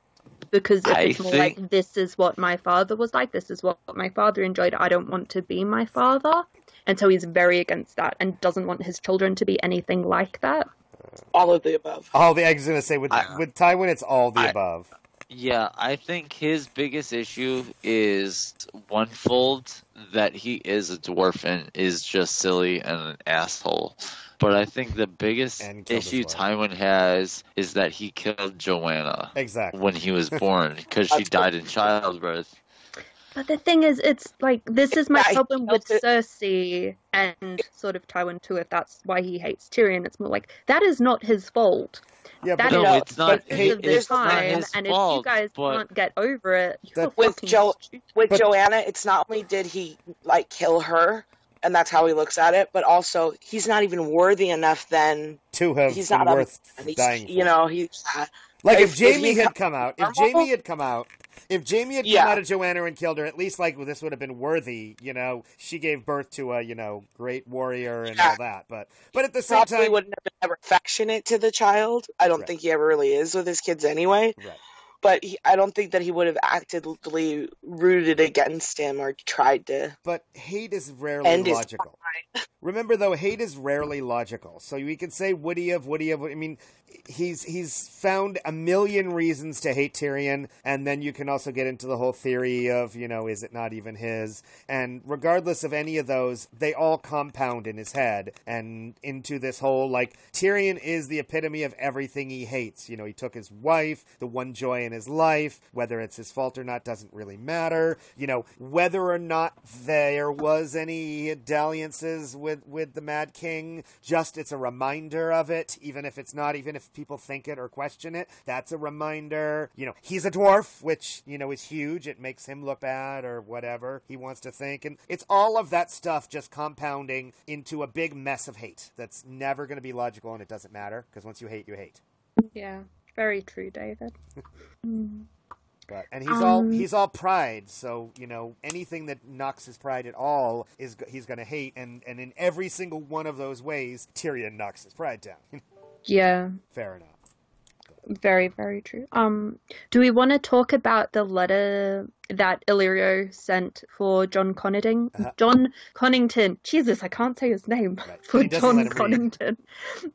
Because if it's more like, this is what my father was like, this is what my father enjoyed, I don't want to be my father. And so he's very against that and doesn't want his children to be anything like that. All of the above. I was going to say, with Tywin, it's all the above. Yeah, I think his biggest issue is onefold, that he is a dwarf and is just silly and an asshole. But I think the biggest issue Tywin has is that he killed Joanna when he was born because she died in childbirth. But the thing is, it's like, this is my problem with Cersei and sort of Tywin too, if that's why he hates Tyrion. It's more like, that is not his fault. Yeah, but no, it's not. It's not time, his and fault, if you guys can't get over it, with Joanna, it's not only did he kill her, and that's how he looks at it, but also he's not even worthy enough then to have he's been not worth dying for. You know, he's if Jaime had come out, if Jaime had come out of Joanna and killed her, at least this would have been worthy. You know, she gave birth to a great warrior and all that. But at the same time, wouldn't have been ever affectionate to the child. I don't think he ever really is with his kids anyway. Right. But I don't think that he would have actively rooted against him or tried to. But hate is rarely logical. Remember, though, hate is rarely logical. So we can say, would he have? I mean, he's found a million reasons to hate Tyrion, and then you can also get into the whole theory of, is it not even his? And regardless of any of those, they all compound in his head and into this whole, Tyrion is the epitome of everything he hates. He took his wife, the one joy in his life. Whether it's his fault or not doesn't really matter. Whether or not there was any dalliances with the Mad King, just it's a reminder of it, even if people think it or question it, that's a reminder. He's a dwarf, which, is huge. It makes him look bad or whatever he wants to think. And it's all of that stuff just compounding into a big mess of hate that's never going to be logical, and it doesn't matter, because once you hate, you hate. Yeah, very true, David. And he's all pride, so anything that knocks his pride at all he's going to hate, and in every single one of those ways, Tyrion knocks his pride down. Yeah, fair enough. Very, very true. Do we want to talk about the letter that Illyrio sent for John Connington? John Connington. Jesus, I can't say his name. Right. For He doesn't let John him read. Connington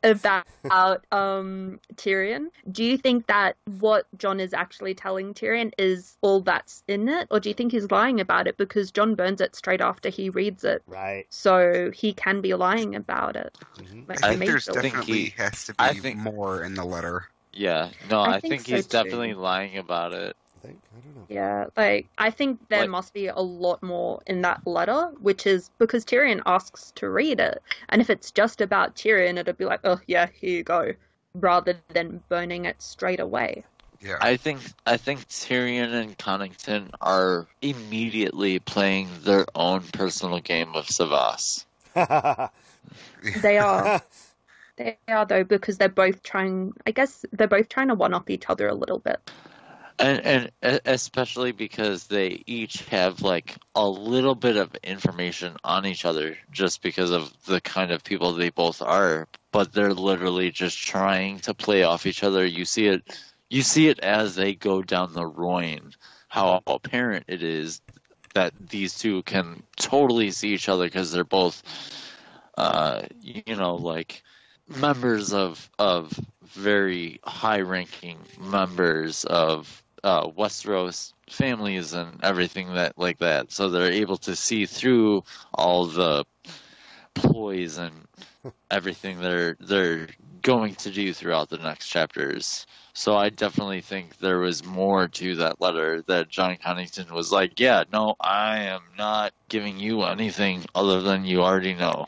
about Tyrion. Do you think that what John is actually telling Tyrion is all that's in it, or do you think he's lying about it because John burns it straight after he reads it? Right. So he can be lying about it. Mhm. Like, I think there's majorly. definitely has to I be think- more in the letter. Yeah, no, I I think think so he's too. definitely lying about it. I don't know. Yeah, like I think there Like- must be a lot more in that letter, which is because Tyrion asks to read it. And if it's just about Tyrion, it'd be like, oh yeah, here you go, rather than burning it straight away. Yeah. I think Tyrion and Connington are immediately playing their own personal game of Savas. They are. They are, though, because they're both trying, I guess they're both trying to one-up each other a little bit. And especially because they each have like a little bit of information on each other just because of the kind of people they both are, but they're literally just trying to play off each other. You see it as they go down the Royne, how apparent it is that these two can totally see each other because they're both like members of very high-ranking members of Westeros families and everything that like that. So they're able to see through all the ploys and everything they're going to do throughout the next chapters. So I definitely think there was more to that letter that John Connington was like, yeah, no, I am not giving you anything other than you already know.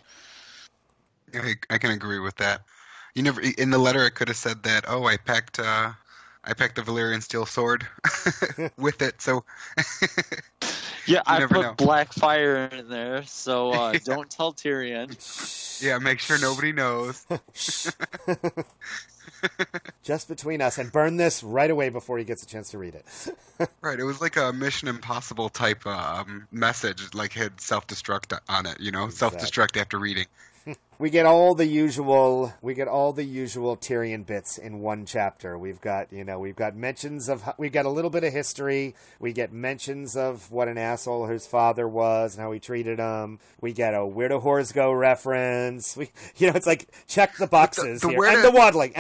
I can agree with that. You never in the letter it could have said that, oh, I packed a Valyrian steel sword with it, so Yeah, I never put know. black fire in there, so don't tell Tyrion. yeah, make sure nobody knows. Just between us, and burn this right away before he gets a chance to read it. Right, it was like a Mission Impossible type message, like had self-destruct on it, self-destruct after reading. We get all the usual Tyrion bits in one chapter. We've got mentions of, we've got a little bit of history. We get mentions of what an asshole his father was and how he treated him. We get a where do whores go reference. It's like check the boxes here. And the waddling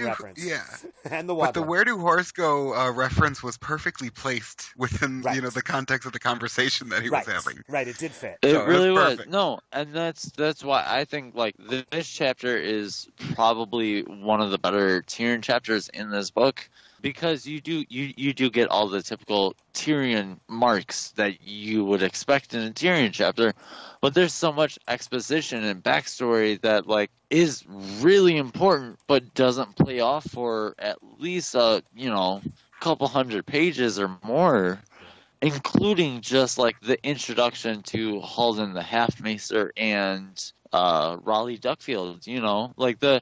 reference. Yeah. And the But the waddling. where do horse go reference was perfectly placed within Right. the context of the conversation that he was having. Right, it did fit. It So it really was was. perfect. No, and that's why I think like this chapter is probably one of the better Tyrion chapters in this book, because you do get all the typical Tyrion marks that you would expect in a Tyrion chapter, but there's so much exposition and backstory that like is really important but doesn't play off for at least couple hundred pages or more, including just like the introduction to Halden the Half-Maester and Raleigh Duckfield, like the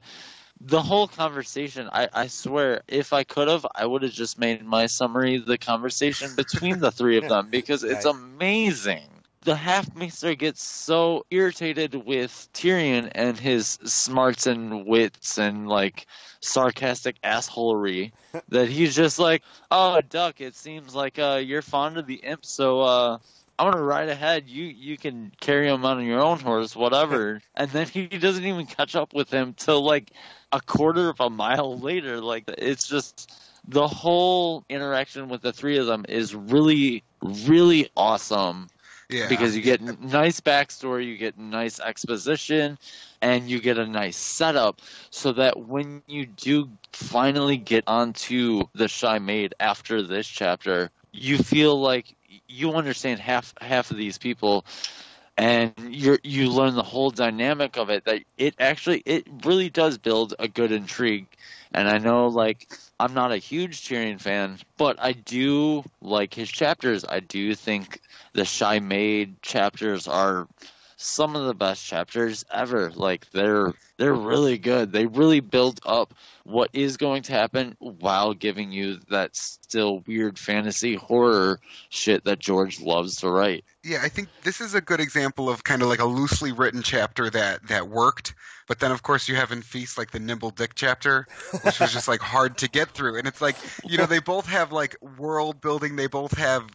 whole conversation. I swear, if I could have, I would have just made my summary the conversation between the three of them, because it's Right. amazing. The Half-Maester gets so irritated with Tyrion and his smarts and wits and like sarcastic assholery that he's just like, oh, Duck, it seems like you're fond of the imp, so I'm gonna ride ahead. You can carry him on your own horse, whatever. And then he doesn't even catch up with him till like a quarter of a mile later. Like, it's just the whole interaction with the three of them is really, really awesome. Yeah. Because you get nice backstory, you get nice exposition, and you get a nice setup, so that when you do finally get onto the Shy Maid after this chapter, you feel like you understand half of these people, and you learn the whole dynamic of it. That it really does build a good intrigue. And I know, like, I'm not a huge Tyrion fan, but I do like his chapters. I do think the Shy Maid chapters are some of the best chapters ever. Like, they're they're really good. They really build up what is going to happen while giving you that still weird fantasy horror shit that George loves to write. Yeah, I think this is a good example of kind of like a loosely written chapter that worked. But then, of course, you have in Feast like the Nimble Dick chapter, which was just like hard to get through. And it's like, they both have like world building. They both have,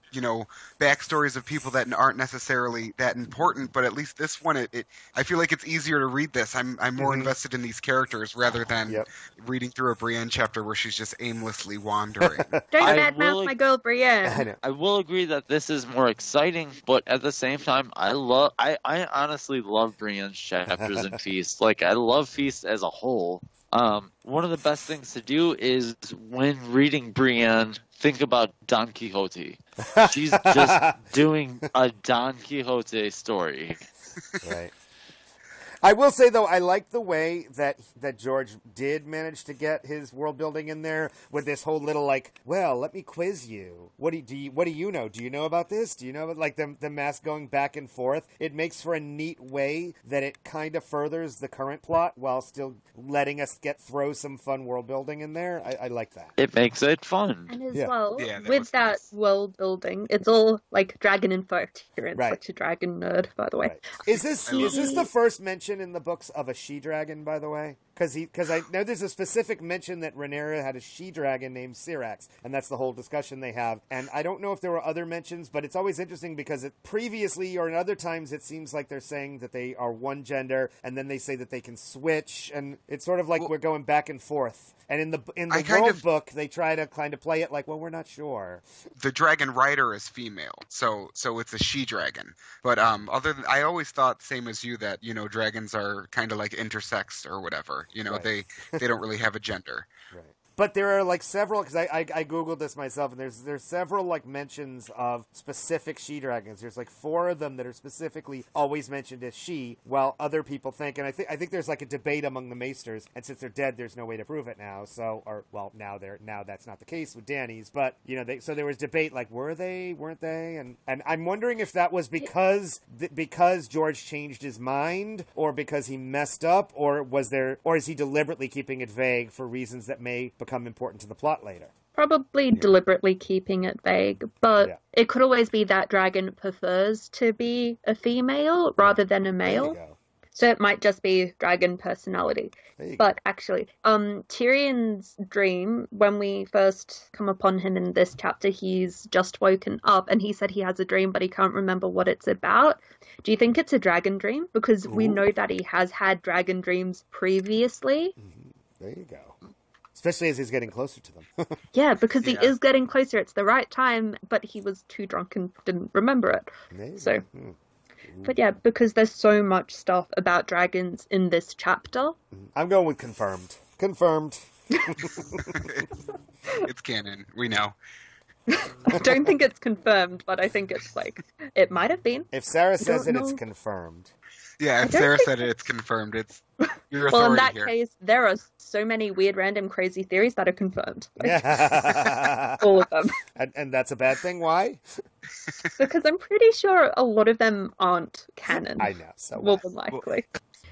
backstories of people that aren't necessarily that important. But at least this one, I feel like it's easier to read this. I'm more invested in these characters rather than reading through a Brienne chapter where she's just aimlessly wandering. Don't badmouth my girl Brienne. I will agree that this is more exciting, but at the same time, I honestly love Brienne's chapters in Feast. Like, I love Feast as a whole. One of the best things to do is when reading Brienne, think about Don Quixote. She's just doing a Don Quixote story. Right. I will say, though, I like the way that George did manage to get his world building in there with this whole little, like, well, let me quiz you. What do you know? Do you know about this? Do you know about, like, the mask going back and forth? It makes for a neat way that it kind of furthers the current plot while still letting us throw some fun world building in there. I like that. It makes it fun. And as well, that with was that nice. world building, it's all, like, dragon info. Tyrion's Right. such a dragon nerd, by the way. Right. Is this the first mention in the books of a she-dragon, by the way? Because I know there's a specific mention that Rhaenyra had a she-dragon named Syrax, and that's the whole discussion they have. And I don't know if there were other mentions, but it's always interesting because previously or in other times it seems like they're saying that they are one gender, and then they say that they can switch, and it's sort of like we're going back and forth. And in the world book, they try to kind of play it like, well, we're not sure. The dragon rider is female, so it's a she-dragon. But I always thought, same as you, that dragons are kind of like intersex or whatever. Right. They don't really have a gender. Right. But there are like several, because I Googled this myself, and there's several like mentions of specific she-dragons. There's like 4 of them that are specifically always mentioned as she, while other people think, and I think there's like a debate among the maesters, and since they're dead, there's no way to prove it now. Now that's not the case with Dany's, but so there was debate like, weren't they? And I'm wondering if that was because George changed his mind, or because he messed up, or is he deliberately keeping it vague for reasons that may become important to the plot later? Probably deliberately keeping it vague, but it could always be that dragon prefers to be a female rather than a male. There you go. So it might just be dragon personality. But actually, Tyrion's dream, when we first come upon him in this chapter, he's just woken up and he said he has a dream, but he can't remember what it's about. Do you think it's a dragon dream? Because we know that he has had dragon dreams previously. There you go. Especially as he's getting closer to them. Yeah, because he is getting closer. It's the right time, but he was too drunk and didn't remember it. So, but yeah, because there's so much stuff about dragons in this chapter. I'm going with confirmed. Confirmed. It's canon. We know. I don't think it's confirmed, but I think it's like, it might have been. If Sarah says it, know. it's confirmed. Yeah, if Sarah said it, it's confirmed. It's your authority Well, in that here. case, there are so many weird, random, crazy theories that are confirmed. All of them. And that's a bad thing. Why? Because I'm pretty sure a lot of them aren't canon. I know. So More than likely.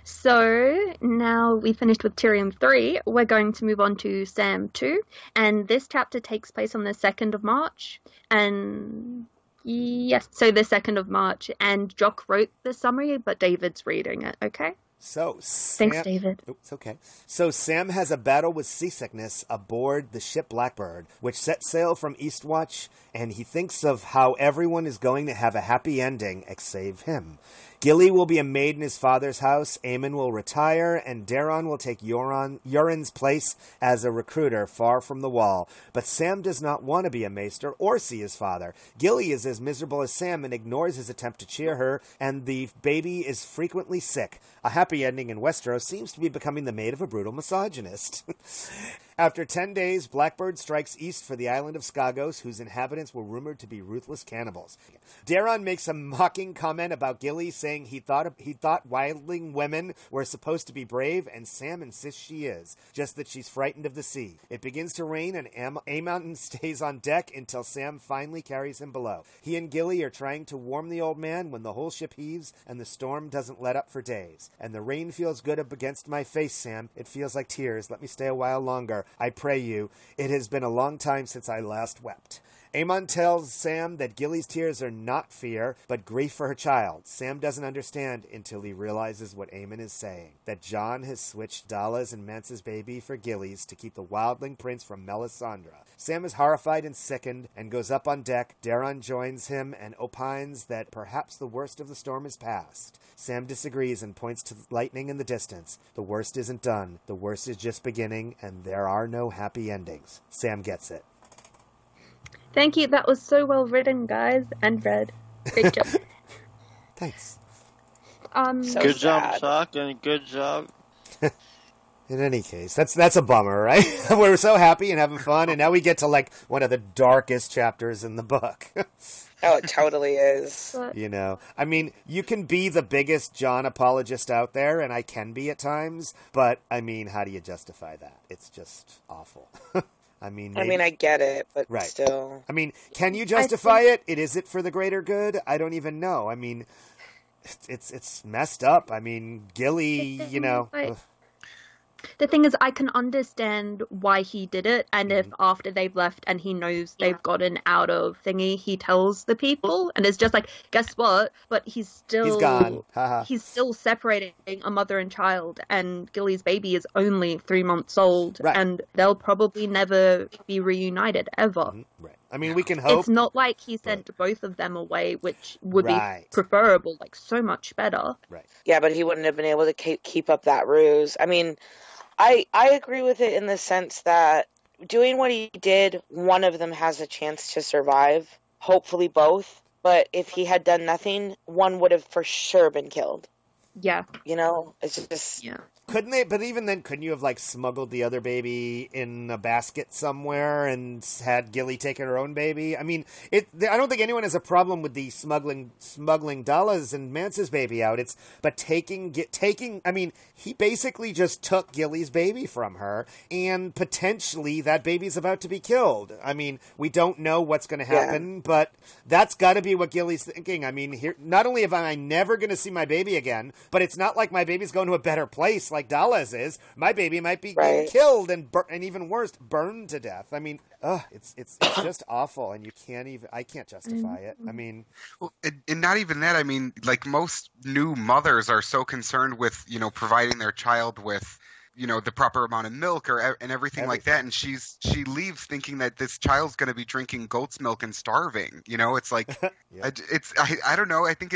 So now we finished with Tyrion 3. We're going to move on to Sam 2. And this chapter takes place on the 2nd of March. And yes, so the 2nd of March. And Jock wrote the summary, but David's reading it, okay? So Sam, Thanks, David. Oh, it's okay. So Sam has a battle with seasickness aboard the ship Blackbird, which sets sail from Eastwatch, and he thinks of how everyone is going to have a happy ending, save him. Gilly will be a maid in his father's house, Aemon will retire, and Daron will take Yoren's place as a recruiter far from the wall. But Sam does not want to be a maester or see his father. Gilly is as miserable as Sam and ignores his attempt to cheer her, and the baby is frequently sick. A happy ending in Westeros seems to be becoming the maid of a brutal misogynist. After 10 days, Blackbird strikes east for the island of Skagos, whose inhabitants were rumored to be ruthless cannibals. Daron makes a mocking comment about Gilly, saying he thought wildling women were supposed to be brave, and Sam insists she is, just that she's frightened of the sea. It begins to rain, and Aemon stays on deck until Sam finally carries him below. He and Gilly are trying to warm the old man when the whole ship heaves, and the storm doesn't let up for days. And the rain feels good up against my face, Sam. It feels like tears. Let me stay a while longer. I pray you. It has been a long time since I last wept. Aemon tells Sam that Gilly's tears are not fear, but grief for her child. Sam doesn't understand until he realizes what Aemon is saying, that Jon has switched Dalla's and Mance's baby for Gilly's to keep the wildling prince from Melisandre. Sam is horrified and sickened and goes up on deck. Daron joins him and opines that perhaps the worst of the storm is past. Sam disagrees and points to lightning in the distance. The worst isn't done. The worst is just beginning, and there are no happy endings. Sam gets it. Thank you. That was so well written, guys, and read. Great job. Thanks. So Good job, sad. Chuck, and good job. In any case, that's a bummer, right? We're so happy and having fun, and now we get to, like, one of the darkest chapters in the book. Oh, it totally is. But You know, I mean, you can be the biggest Jon apologist out there, and I can be at times, but, I mean, how do you justify that? It's just awful. I mean, I get it, but Right. still. I mean, can you justify it? Is it for the greater good? I don't even know. I mean, it's messed up. I mean, Gilly, you know. Like, the thing is, I can understand why he did it, and if after they've left and he knows they've gotten out of thingy, he tells the people, and it's just like, guess what? But He's gone. Haha. He's still separating a mother and child, and Gilly's baby is only 3 months old, Right. and they'll probably never be reunited ever. Right. I mean, we can hope. It's not like he sent both of them away, which would Right. be preferable, like so much better. Right. Yeah, but he wouldn't have been able to keep up that ruse. I mean, I agree with it in the sense that doing what he did, one of them has a chance to survive. Hopefully both. But if he had done nothing, one would have for sure been killed. Yeah. You know? It's just... Yeah. Couldn't they? But even then, couldn't you have, like, smuggled the other baby in a basket somewhere and had Gilly take her own baby? I mean, I don't think anyone has a problem with the smuggling Dalla's and Mance's baby out. But taking. I mean, he basically just took Gilly's baby from her, and potentially that baby's about to be killed. I mean, we don't know what's going to happen, but that's got to be what Gilly's thinking. I mean, here, not only am I never going to see my baby again, but it's not like my baby's going to a better place like Dalla's is. My baby might be killed and even worse, burned to death. I mean, it's just awful, and I can't justify it. I mean, Well, and not even that. I mean, like most new mothers are so concerned with, providing their child with, the proper amount of milk and everything like that. And she leaves thinking that this child's going to be drinking goat's milk and starving. It's like, Yeah. I don't know. I think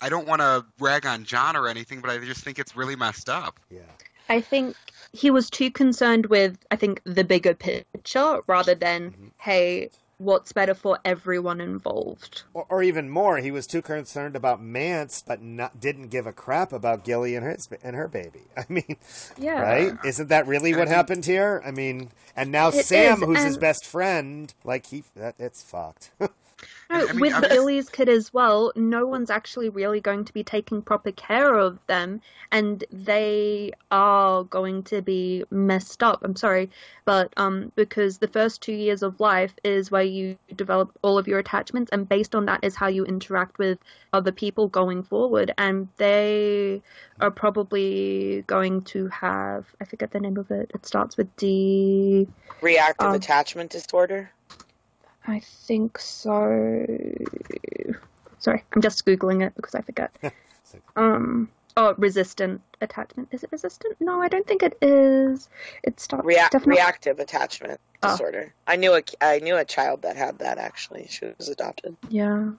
I don't want to rag on Jon or anything, but I just think it's really messed up. yeah. I think he was too concerned with, the bigger picture rather than, hey, what's better for everyone involved. Or even more, he was too concerned about Mance, but didn't give a crap about Gilly and her baby. I mean, Yeah. right? Isn't that really what happened here? I mean, and now It Sam, is, who's his and- best friend, like it's fucked. No, I mean, with I was- Gilly's kid as well, no one's actually really going to be taking proper care of them, and they are going to be messed up. I'm sorry, but because the first 2 years of life is where you develop all of your attachments, and based on that is how you interact with other people going forward, and they are probably going to have, I forget the name of it, it starts with D. Reactive attachment disorder. I think so. Sorry, I'm just Googling it because I forget. Resistant attachment. Is it resistant? No, I don't think it is. It starts definitely. Reactive attachment disorder. I knew a child that had that, actually. She was adopted. Yeah.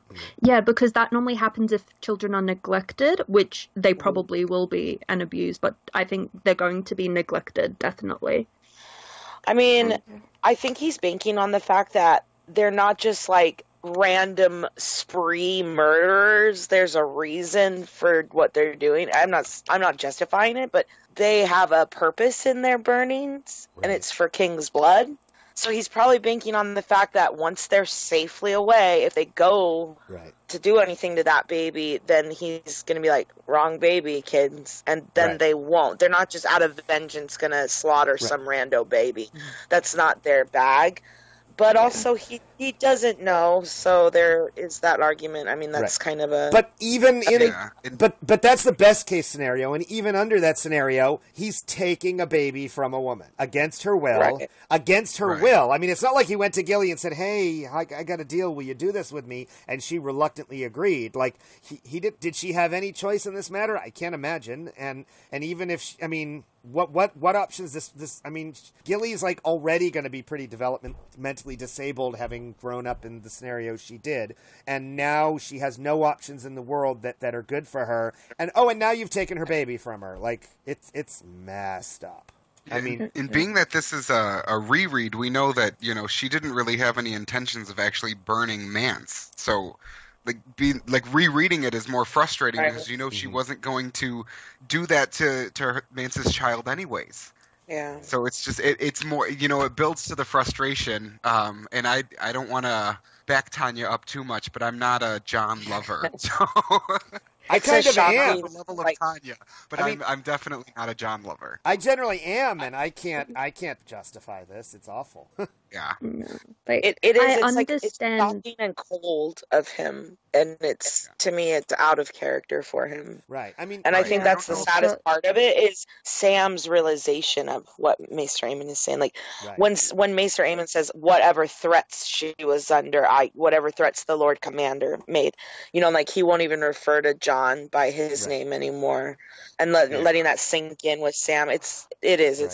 Yeah, because that normally happens if children are neglected, which they probably will be, and abused, but I think they're going to be neglected, definitely. I mean, I think he's banking on the fact that they're not just like random spree murderers. There's a reason for what they're doing. I'm not justifying it, but they have a purpose in their burnings, and it's for King's blood. So he's probably banking on the fact that once they're safely away, if they go to do anything to that baby, then he's going to be like, wrong baby, kids. And then they won't. They're not just out of vengeance going to slaughter some rando baby. That's not their bag. But also, he doesn't know, so there is that argument. I mean, that's kind of a... But even but that's the best case scenario, and even under that scenario, he's taking a baby from a woman against her will. Against her will. I mean, it's not like he went to Gilly and said, hey, I got a deal, will you do this with me? And she reluctantly agreed. Like, he did she have any choice in this matter? I can't imagine. And even if, I mean... What options this I mean, Gilly's like already going to be pretty developmentally disabled, having grown up in the scenario she did, and now she has no options in the world that are good for her. And now you've taken her baby from her. Like, it's messed up. I mean, in being that this is a reread, we know that she didn't really have any intentions of actually burning Mance, so. Rereading it is more frustrating because she wasn't going to do that to Mance's child anyways. Yeah. So it's just it's more it builds to the frustration. And I don't want to back Tanya up too much, but I'm not a John lover. So I kind of am. The level of Tanya, but I'm definitely not a John lover. I generally am, and I can't justify this. It's awful. Yeah. Like, it is. I it's understand. like it's shocking and cold of him, and to me, it's out of character for him. Right. I mean, and I think that's the saddest part of it is Sam's realization of what Maester Aemon is saying. Like when Maester Aemon says, "Whatever threats she was under, whatever threats the Lord Commander made," like he won't even refer to John by his name anymore, and letting that sink in with Sam. It's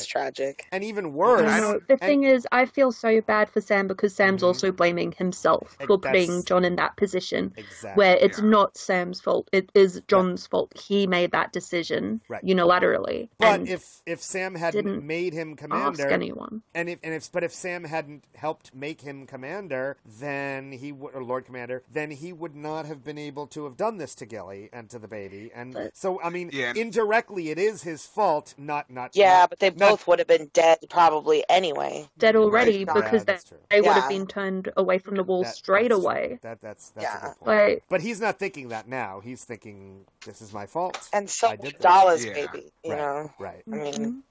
tragic. And even worse, the thing is, I feel so bad for Sam because Sam's also blaming himself for putting John in that position where it's not Sam's fault. It is John's fault. He made that decision unilaterally. But if Sam hadn't made him commander, ask anyone. If Sam hadn't helped make him commander, then or Lord Commander, then he would not have been able to have done this to Gilly and to the baby. And so, I mean, indirectly, it is his fault. Not. Yeah, but they both would have been dead probably anyway. Dead already because they would have been turned away from the wall straight away. That's a good point. But he's not thinking that now. He's thinking, this is my fault. And so Dalla's baby, know? Right. I mean...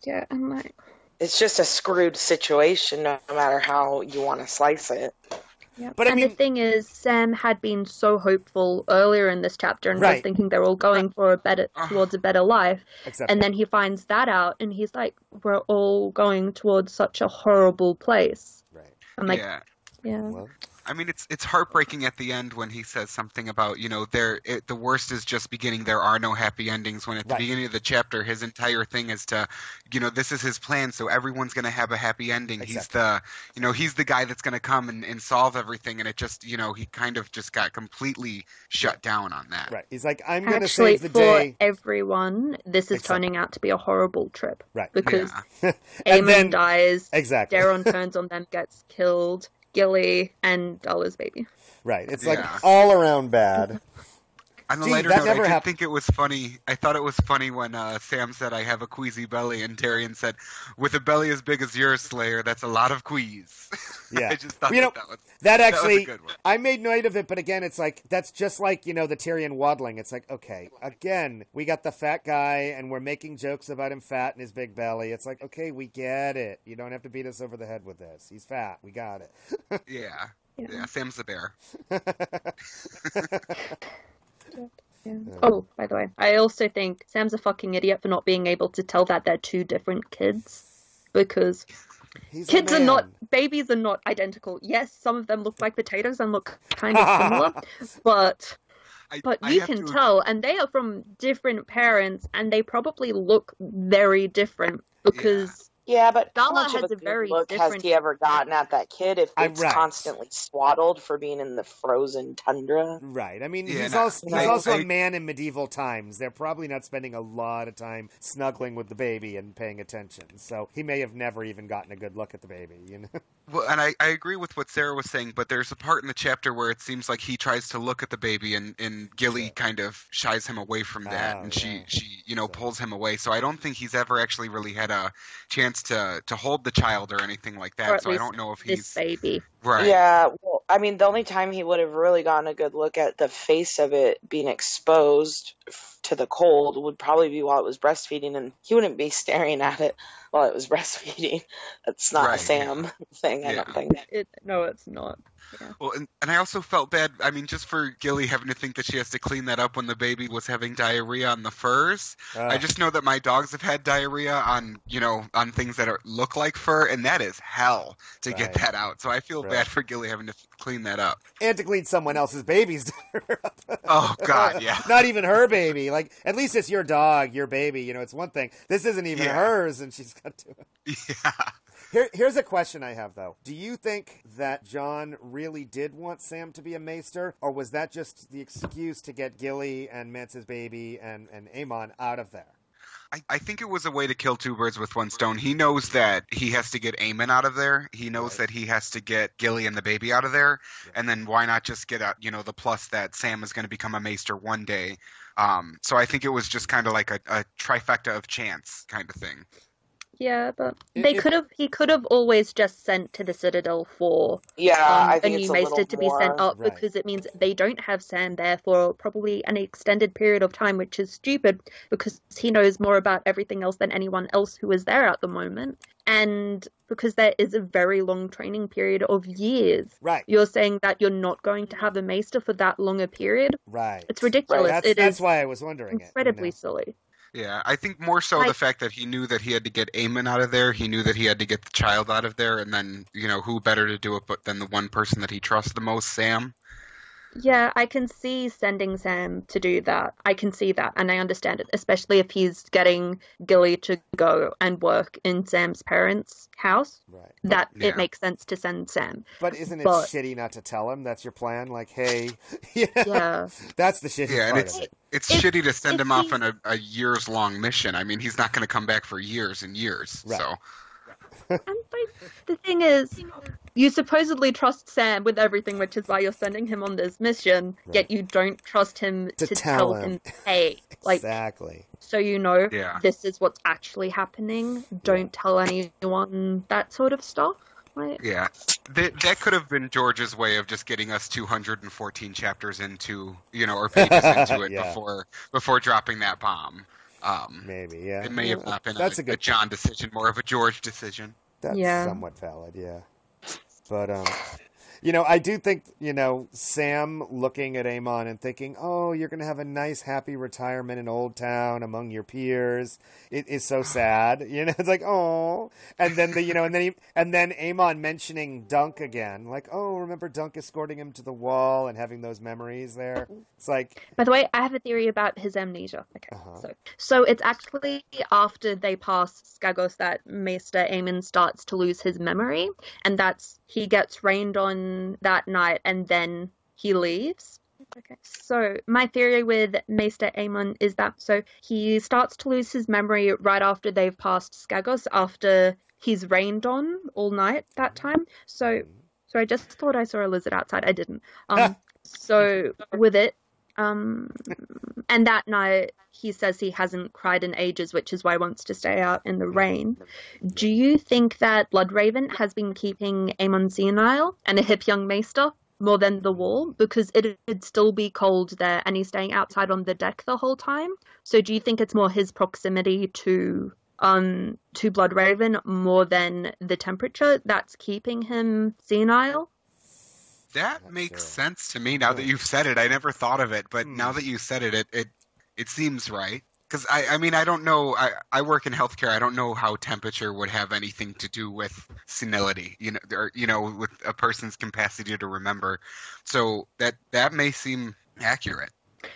Yeah, I'm like... It's just a screwed situation no matter how you want to slice it. Yeah. But the thing is, Sam had been so hopeful earlier in this chapter and was thinking they're all going for towards a better life. And then he finds that out and he's like, we're all going towards such a horrible place. Right. I'm like, Well, I mean, it's heartbreaking at the end when he says something about, the worst is just beginning. There are no happy endings. When at the beginning of the chapter, his entire thing is to, this is his plan. So everyone's going to have a happy ending. Exactly. He's the guy that's going to come and solve everything. And it just, he kind of just got completely shut down on that. Right. He's like, I'm going to save the day. For everyone, this is turning out to be a horrible trip. Right. Because Aemon dies. Exactly. Daron turns on them, gets killed. Gilly and Dalla's baby. Right. It's like all around bad. On the lighter note, I think it was funny. I thought it was funny when Sam said, I have a queasy belly, and Tyrion said, with a belly as big as yours, Slayer, that's a lot of queeze. Yeah. I just thought that actually, was a good one. I made note of it, but again, it's like, that's just like, the Tyrion waddling. It's like, okay, again, we got the fat guy, and we're making jokes about him fat and his big belly. It's like, okay, we get it. You don't have to beat us over the head with this. He's fat. We got it. Yeah, Sam's the bear. Yeah. Oh, by the way, I also think Sam's a fucking idiot for not being able to tell that they're two different kids. Because babies are not identical. Yes, some of them look like potatoes and look kind of similar, but you can tell, and they are from different parents, and they probably look very different because... Yeah, but Dalla how much has of a a very good look different... has he ever gotten at that kid if it's constantly swaddled for being in the frozen tundra? Right. I mean, he's also a man in medieval times. They're probably not spending a lot of time snuggling with the baby and paying attention. So he may have never even gotten a good look at the baby, Well, and I agree with what Sarah was saying, but there's a part in the chapter where it seems like he tries to look at the baby, and Gilly Sure. kind of shies him away from that, Oh, and yeah. she So- pulls him away. So I don't think he's ever actually really had a chance to hold the child or anything like Or that. at So I least don't know if this he's baby. right. Yeah, well, I mean, the only time he would have really gotten a good look at the face of it being exposed to the cold would probably be while it was breastfeeding, and he wouldn't be staring at it while it was breastfeeding. That's not a Right, Sam thing, I don't Yeah. think. No, it's not. Yeah. Well, and I also felt bad. I mean, just for Gilly having to think that she has to clean that up when the baby was having diarrhea on the furs. I just know that my dogs have had diarrhea on, on things that look like fur, and that is hell to get Right. that out. So I feel Right. bad for Gilly having to clean that up. And to clean someone else's baby's Oh God, yeah. Not even her baby. Like, at least it's your dog, your baby. It's one thing. This isn't even Yeah. hers, and she's got to. Yeah. Here's a question I have, though. Do you think that John really did want Sam to be a maester, or was that just the excuse to get Gilly and Mance's baby and Aemon out of there? I think it was a way to kill two birds with one stone. He knows that he has to get Aemon out of there. He knows that he has to get Gilly and the baby out of there. And then why not just get the plus that Sam is going to become a maester one day. So I think it was just kind of like a trifecta of chance kind of thing. Yeah, but If- he could have always just sent to the Citadel for Yeah, I a think new it's a maester little to be sent more. up Right. because it means they don't have Sam there for probably an extended period of time, which is stupid because he knows more about everything else than anyone else who is there at the moment. And because there is a very long training period of years. Right. You're saying that you're not going to have a maester for that long a period? Right. It's ridiculous. That's why I was wondering incredibly silly. Yeah, I think more so the fact that he knew that he had to get Aemon out of there. He knew that he had to get the child out of there, and then who better to do it but than the one person that he trusts the most, Sam. Yeah, I can see sending Sam to do that. I can see that, and I understand it, especially if he's getting Gilly to go and work in Sam's parents' house. Right. That Yeah. it makes sense to send Sam. But isn't it But- shitty not to tell him? That's your plan? Like, hey... Yeah. That's the shitty Yeah, and part of it. it's If- shitty to send if him off he- on a years-long mission. I mean, he's not going to come back for years and years. Right. So And the thing is, you supposedly trust Sam with everything, which is why you're sending him on this mission, yet you don't trust him To to tell tell him. him, hey, like, Exactly. so you know Yeah. this is what's actually happening. Don't tell anyone, that sort of stuff. Right? yeah, that could have been George's way of just getting us 214 chapters into, or pages into it Yeah. before dropping that bomb. Maybe, yeah. It may have not been That's a a good John decision, more of a George decision. That's Yeah. somewhat valid, yeah. But, I do think, Sam looking at Aemon and thinking, oh, you're going to have a nice, happy retirement in Old Town among your peers. It is so sad. It's like, oh. And then, and then Aemon mentioning Dunk again. Like, oh, remember Dunk escorting him to the wall and having those memories there? It's like, By the way, I have a theory about his amnesia. Okay, Uh-huh. so it's actually after they pass Skagos that Maester Aemon starts to lose his memory, and that's he gets rained on that night, and then he leaves. Okay, so my theory with Maester Aemon is that he starts to lose his memory right after they've passed Skagos, after he's rained on all night that time. So I just thought I saw a lizard outside. I didn't. So with it. And that night he says he hasn't cried in ages, which is why he wants to stay out in the rain. Do you think that Bloodraven has been keeping Aemon senile and a hip young maester more than the wall? Because it'd still be cold there and he's staying outside on the deck the whole time. So do you think it's more his proximity to Bloodraven more than the temperature that's keeping him senile? That makes sense to me now that you've said it. I never thought of it, but now that you said it, it seems right. Because I mean, I don't know. I work in healthcare. I don't know how temperature would have anything to do with senility. With a person's capacity to remember. So that may seem accurate.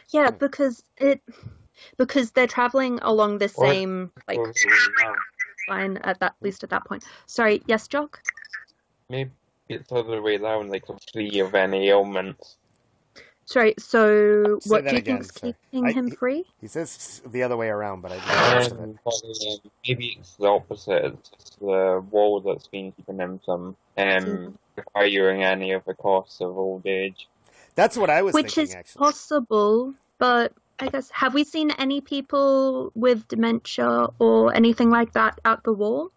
Yeah, because they're traveling along the same line at least at that point. Sorry, yes, Jock? Maybe it's the other way around, like a flea of any ailments. Sorry, so Say what that do you again, think's sorry. keeping him free? He says the other way around, but I didn't know it. Maybe it's the opposite. It's the wall that's been keeping him from acquiring any of the costs of old age. That's what I was Which thinking, is actually. possible, but I guess, have we seen any people with dementia or anything like that out the wall?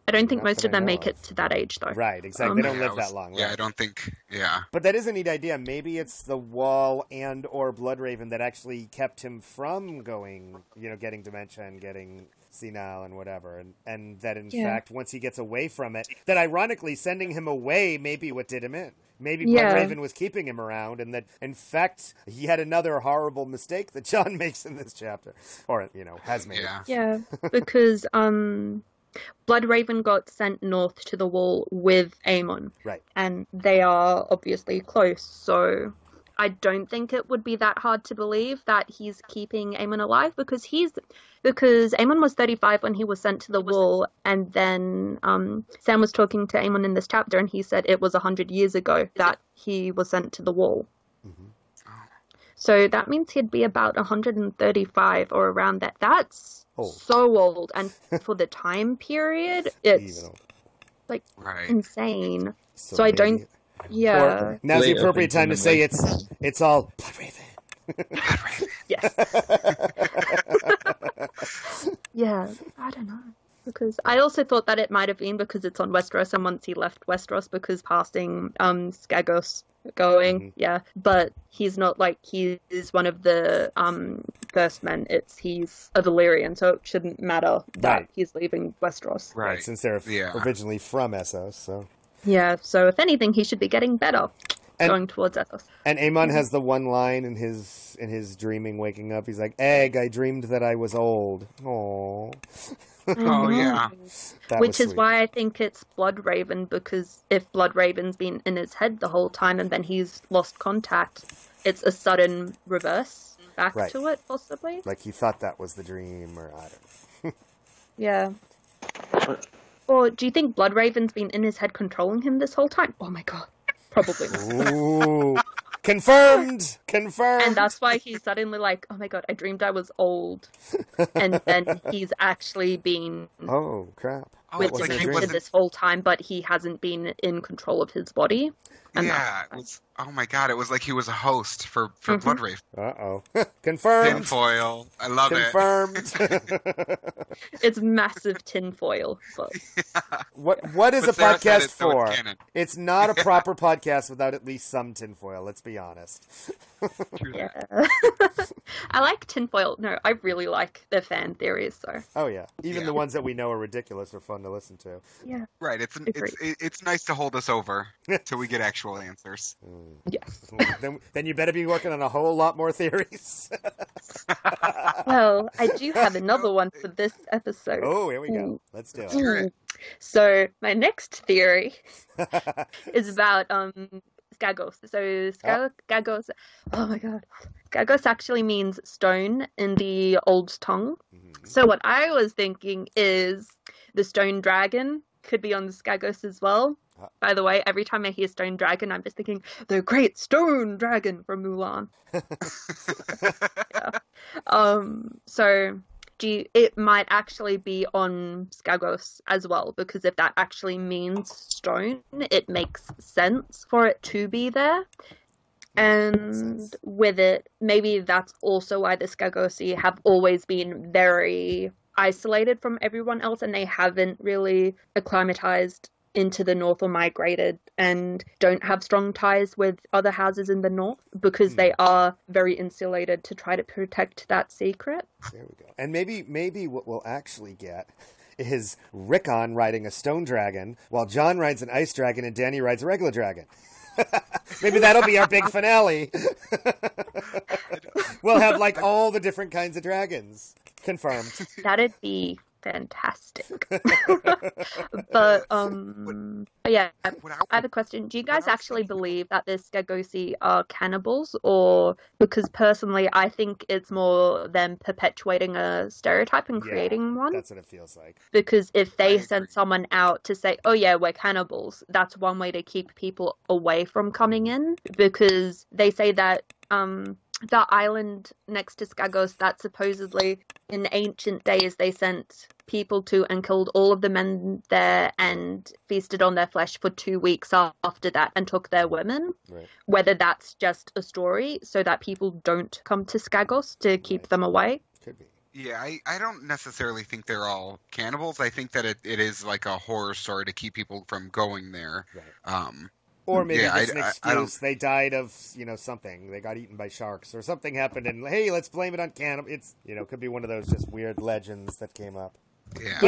I don't think Not most that of I them know make it of. to that age, though. Right, exactly. They don't live that long. Yeah, right. I don't think. Yeah. But that is a neat idea. Maybe it's the wall and or Bloodraven that actually kept him from going, getting dementia and getting senile and whatever. And that, in fact, once he gets away from it, that ironically sending him away may be what did him in. Maybe Bloodraven was keeping him around, and that, in fact, he had another horrible mistake that John makes in this chapter. Or, has made. Yeah, because Bloodraven got sent north to the wall with Aemon. Right. And they are obviously close, so I don't think it would be that hard to believe that he's keeping Aemon alive, because Aemon was 35 when he was sent to the wall, and then Sam was talking to Aemon in this chapter, and he said it was 100 years ago that he was sent to the wall. Mm-hmm. So that means he'd be about 135 or around that. That's so old, and for the time period, it's insane. So I don't. Yeah. Or, now's the appropriate time to say it's all Bloodraven. Yes. Yeah, I don't know. Because I also thought that it might have been because it's on Westeros, and once he left Westeros, because passing Skagos going, but he's not he is one of the first men. He's a Valyrian, so it shouldn't matter that he's leaving Westeros. Right, since they're originally from Essos, so. Yeah, so if anything, he should be getting better. Going towards Essos. And Aemon has the one line in his dreaming waking up. He's like, "Egg, I dreamed that I was old." Aww. Oh, yeah. Which is why I think it's Bloodraven, because if Bloodraven's been in his head the whole time and then he's lost contact, it's a sudden reverse back to it, possibly. Like he thought that was the dream, or I don't know. Yeah. Or do you think Bloodraven's been in his head controlling him this whole time? Oh my god. Probably not. Ooh. Confirmed! Confirmed! And that's why he's suddenly like, oh my god, I dreamed I was old. And then he's actually been oh, crap. with dementia this whole time, but he hasn't been in control of his body. And oh my god, it was like he was a host for Bloodraven. Uh-oh. Confirmed! Tinfoil. I love Confirmed. It's massive tinfoil. But... What is a podcast for? It's not a proper podcast without at least some tinfoil, let's be honest. Yeah. I like tinfoil. No, I really like the fan theories, so. Oh yeah. Even the ones that we know are ridiculous are fun to listen to. Yeah. Right, it's nice to hold us over till we get actual answers. Yes. Then you better be working on a whole lot more theories. Well, I do have another one for this episode. Oh, here we go. Let's do it. So, my next theory is about Skagos. So, Skagos, oh my god. Skagos actually means stone in the old tongue. Mm-hmm. So, what I was thinking is the stone dragon could be on the Skagos as well. By the way, every time I hear stone dragon, I'm just thinking, the great stone dragon from Mulan. So it might actually be on Skagos as well, because if that actually means stone, it makes sense for it to be there. And with it, maybe that's also why the Skagosi have always been very isolated from everyone else, and they haven't really acclimatized into the north or migrated and don't have strong ties with other houses in the north, because they are very insulated to try to protect that secret. There we go. And maybe what we'll actually get is Rickon riding a stone dragon while John rides an ice dragon and Danny rides a regular dragon. Maybe that'll be our big finale. We'll have all the different kinds of dragons. Confirmed. That'd be fantastic. But yeah, What I have a question. Do you guys actually believe that the Skagosi are cannibals, or because personally I think it's more them perpetuating a stereotype and creating one? That's what it feels like. Because if I they agree. send someone out to say, oh yeah, we're cannibals, that's one way to keep people away from coming in, because they say that the island next to Skagos that supposedly in ancient days they sent people to and killed all of the men there and feasted on their flesh for 2 weeks after that and took their women. Right. Whether that's just a story so that people don't come to Skagos to keep them away. Could be. Yeah, I don't necessarily think they're all cannibals. I think that it is like a horror story to keep people from going there. Right. Or maybe Yeah, just an I don't- excuse. They died of, something. They got eaten by sharks or something happened, and hey, let's blame it on cannibal. It's, could be one of those just weird legends that came up. Yeah.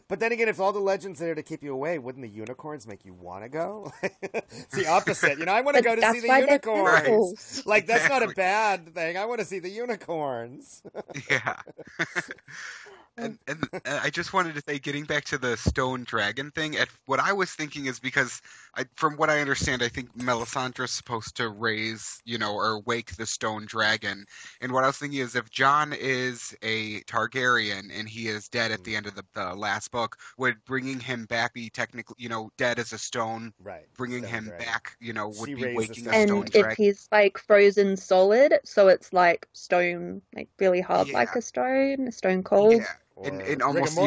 But then again, if all the legends are there to keep you away, wouldn't the unicorns make you want to go? It's the opposite. I want to go to see the unicorns. Like, that's not a bad thing. I want to see the unicorns. Yeah. And I just wanted to say, getting back to the stone dragon thing, what I was thinking is because, from what I understand, I think Melisandre's supposed to raise, or wake the stone dragon. And what I was thinking is, if Jon is a Targaryen and he is dead at the end of the last book, would bringing him back be technically, dead as a stone? Right. Bringing Stone him dragon. back, would She be raised waking the a stone stone And dragon. if he's like frozen solid, so it's like stone, like really hard, like a stone cold. Yeah. And almost,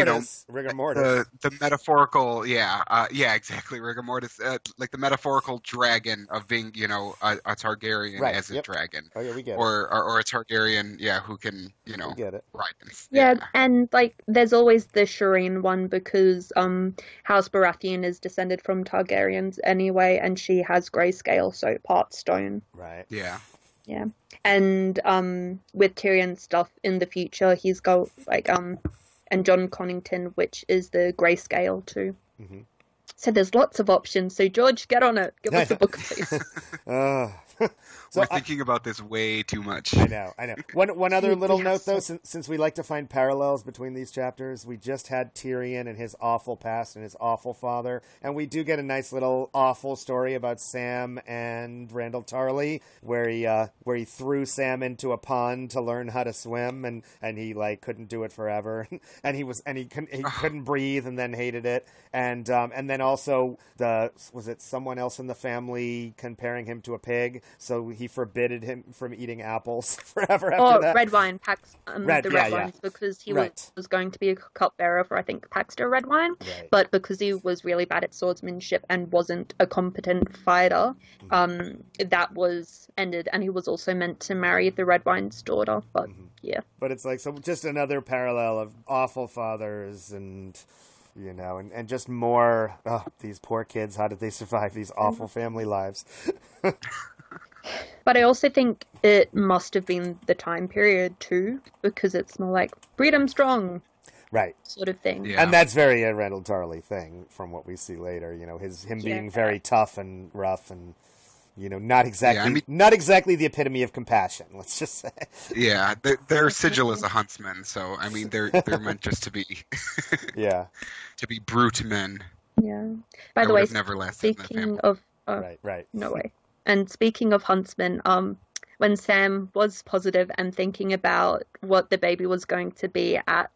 rigor mortis. the metaphorical, exactly, rigor mortis, like the metaphorical dragon of being, a Targaryen Right, as a yep. dragon, Oh yeah, we get it. or a Targaryen, who can, We get it. ride. Yeah, and like there's always the Shireen one because House Baratheon is descended from Targaryens anyway, and she has grayscale, so part stone. Right. Yeah. Yeah. And with Tyrion stuff in the future, he's got like and John Connington, which is the grayscale too. Mm-hmm. So there's lots of options. So George, get on it. Give us a book, please. We're thinking about this way too much. I know. One other little note, though, since we like to find parallels between these chapters, we just had Tyrion and his awful past and his awful father, and we do get a nice little awful story about Sam and Randall Tarley, where he threw Sam into a pond to learn how to swim, and he like couldn't do it forever, and he couldn't breathe, and then hated it, and then also was it someone else in the family comparing him to a pig, so he forbidded him from eating apples forever after that. Red wine, wines, because he was going to be a cupbearer for, I think, Paxter red wine, but because he was really bad at swordsmanship and wasn't a competent fighter, that was ended, and he was also meant to marry the red wine's daughter, but yeah. But it's like just another parallel of awful fathers and... and just more, these poor kids, how did they survive these awful family lives? But I also think it must have been the time period too, because it's more like freedom strong, right, sort of thing. Yeah. And that's very a Randall Tarley thing from what we see later. Him being very tough and rough and not exactly the epitome of compassion. Let's just say. Yeah, their sigil is a huntsman, so I mean they're meant just to be to be brute men. Yeah. By the way, never lasted speaking of right. No way. And speaking of huntsmen, when Sam was positive and thinking about what the baby was going to be at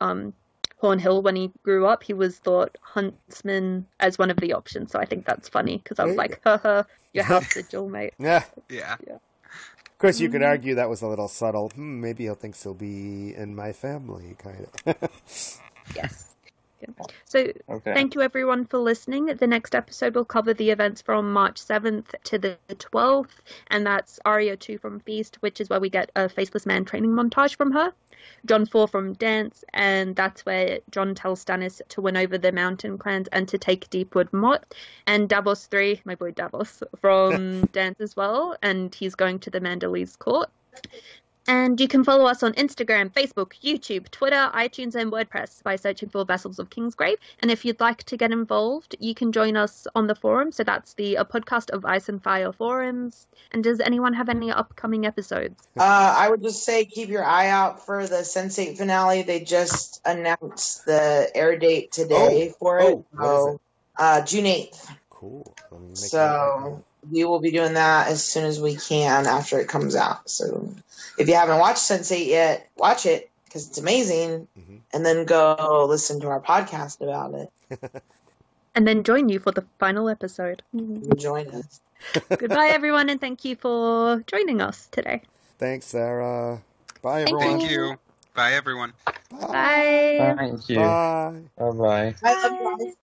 Hornhill when he grew up, he was thought huntsman as one of the options. So I think that's funny because I was like, haha, your house sigil, mate. Yeah. Of course, you could argue that was a little subtle. Maybe he'll think he'll be in my family, kind of. Yes. So thank you everyone for listening. The next episode will cover the events from March 7th to the 12th, and that's Arya 2 from Feast, which is where we get a Faceless Man training montage from her. Jon 4 from Dance, and that's where Jon tells Stannis to win over the mountain clans and to take Deepwood Motte. And Davos 3, my boy Davos, from Dance as well, and he's going to the Mandalese court. And you can follow us on Instagram, Facebook, YouTube, Twitter, iTunes, and WordPress by searching for Vessels of Kingsgrave. And if you'd like to get involved, you can join us on the forum. So that's the A Podcast of Ice and Fire forums. And does anyone have any upcoming episodes? I would just say keep your eye out for the Sense8 finale. They just announced the air date today for it. What is it? June 8th. Cool. Let me make So we will be doing that as soon as we can after it comes out. So if you haven't watched Sense8 yet, watch it because it's amazing. Mm-hmm. And then go listen to our podcast about it. And then join you for the final episode. Join us. Goodbye, everyone, and thank you for joining us today. Thanks, Sarah. Bye, everyone. Thank you. Bye, everyone. Bye. Thank you. Bye. Bye-bye. I love you guys.